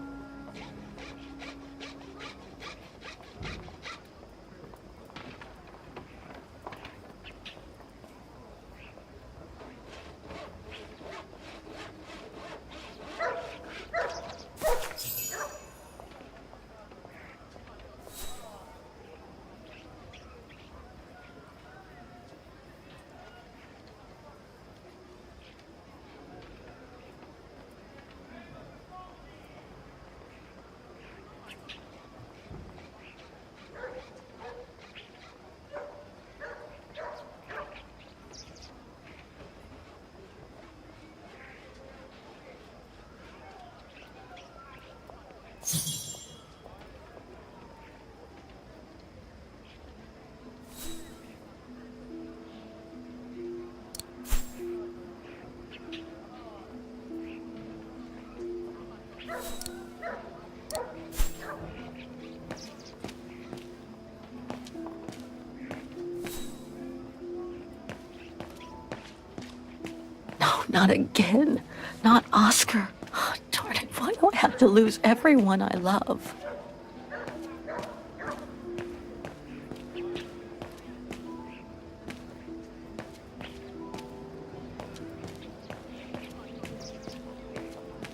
Not again. Not Oscar. Oh, darn it. Why do I have to lose everyone I love?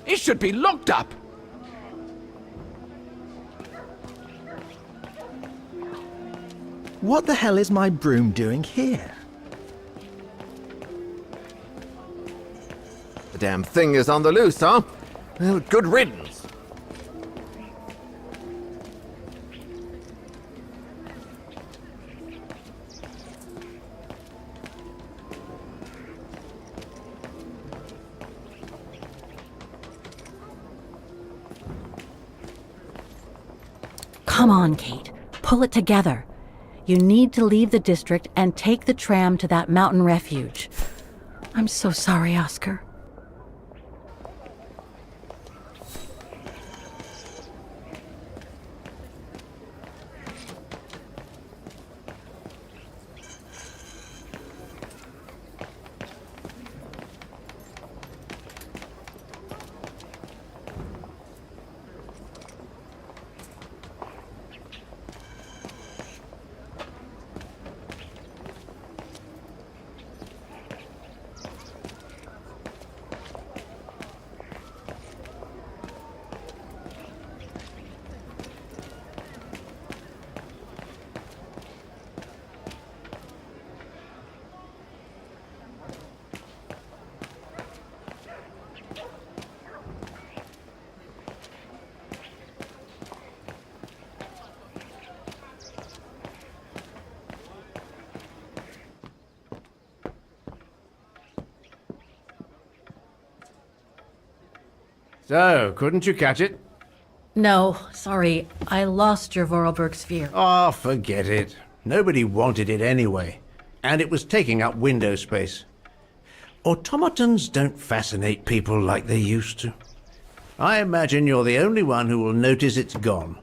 He should be locked up. What the hell is my broom doing here? The damn thing is on the loose, huh? Well, good riddance. Come on, Kate. Pull it together. You need to leave the district and take the tram to that mountain refuge. I'm so sorry, Oscar. So, couldn't you catch it? No, sorry. I lost your Vorarlberg sphere. Oh, forget it. Nobody wanted it anyway. And it was taking up window space. Automatons don't fascinate people like they used to. I imagine you're the only one who will notice it's gone.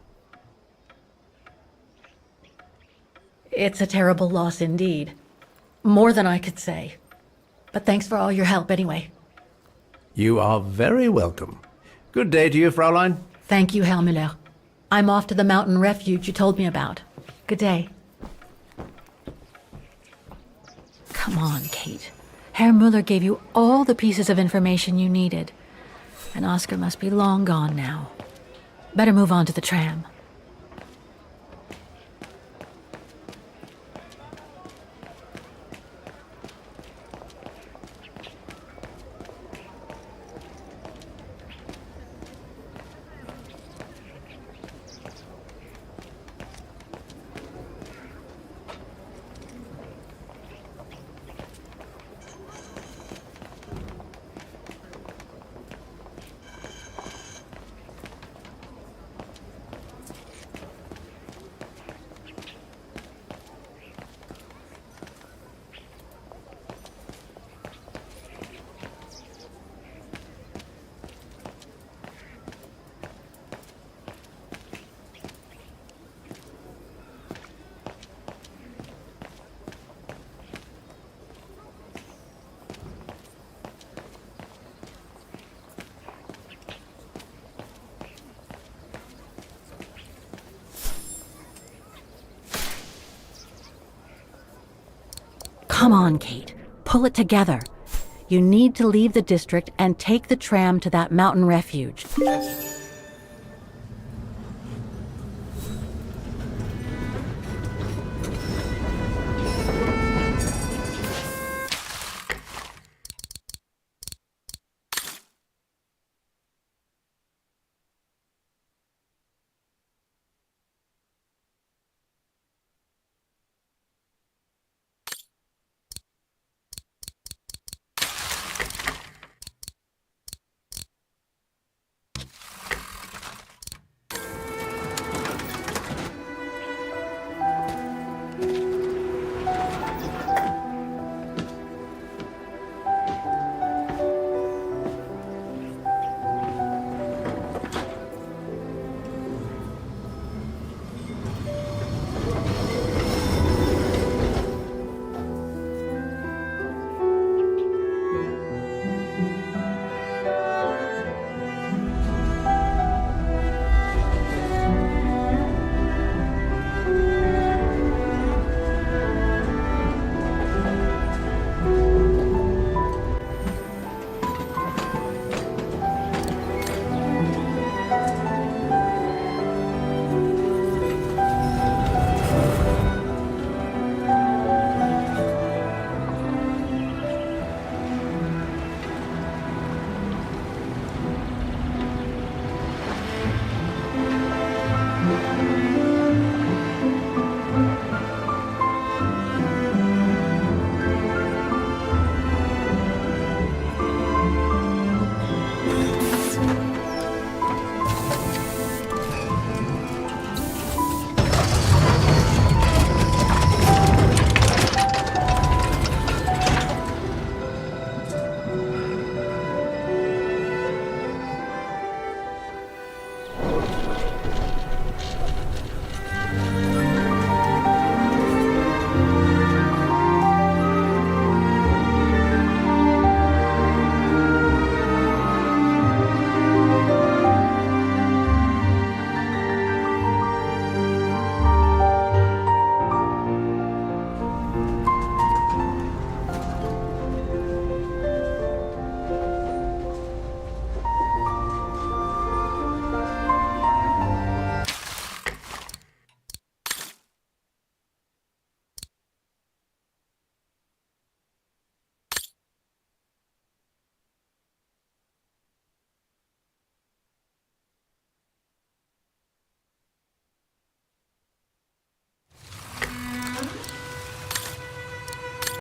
It's a terrible loss indeed. More than I could say. But thanks for all your help anyway. You are very welcome. Good day to you, Fraulein. Thank you, Herr Müller. I'm off to the mountain refuge you told me about. Good day. Come on, Kate. Herr Müller gave you all the pieces of information you needed. And Oscar must be long gone now. Better move on to the tram. Come on, Kate. Pull it together. You need to leave the district and take the tram to that mountain refuge.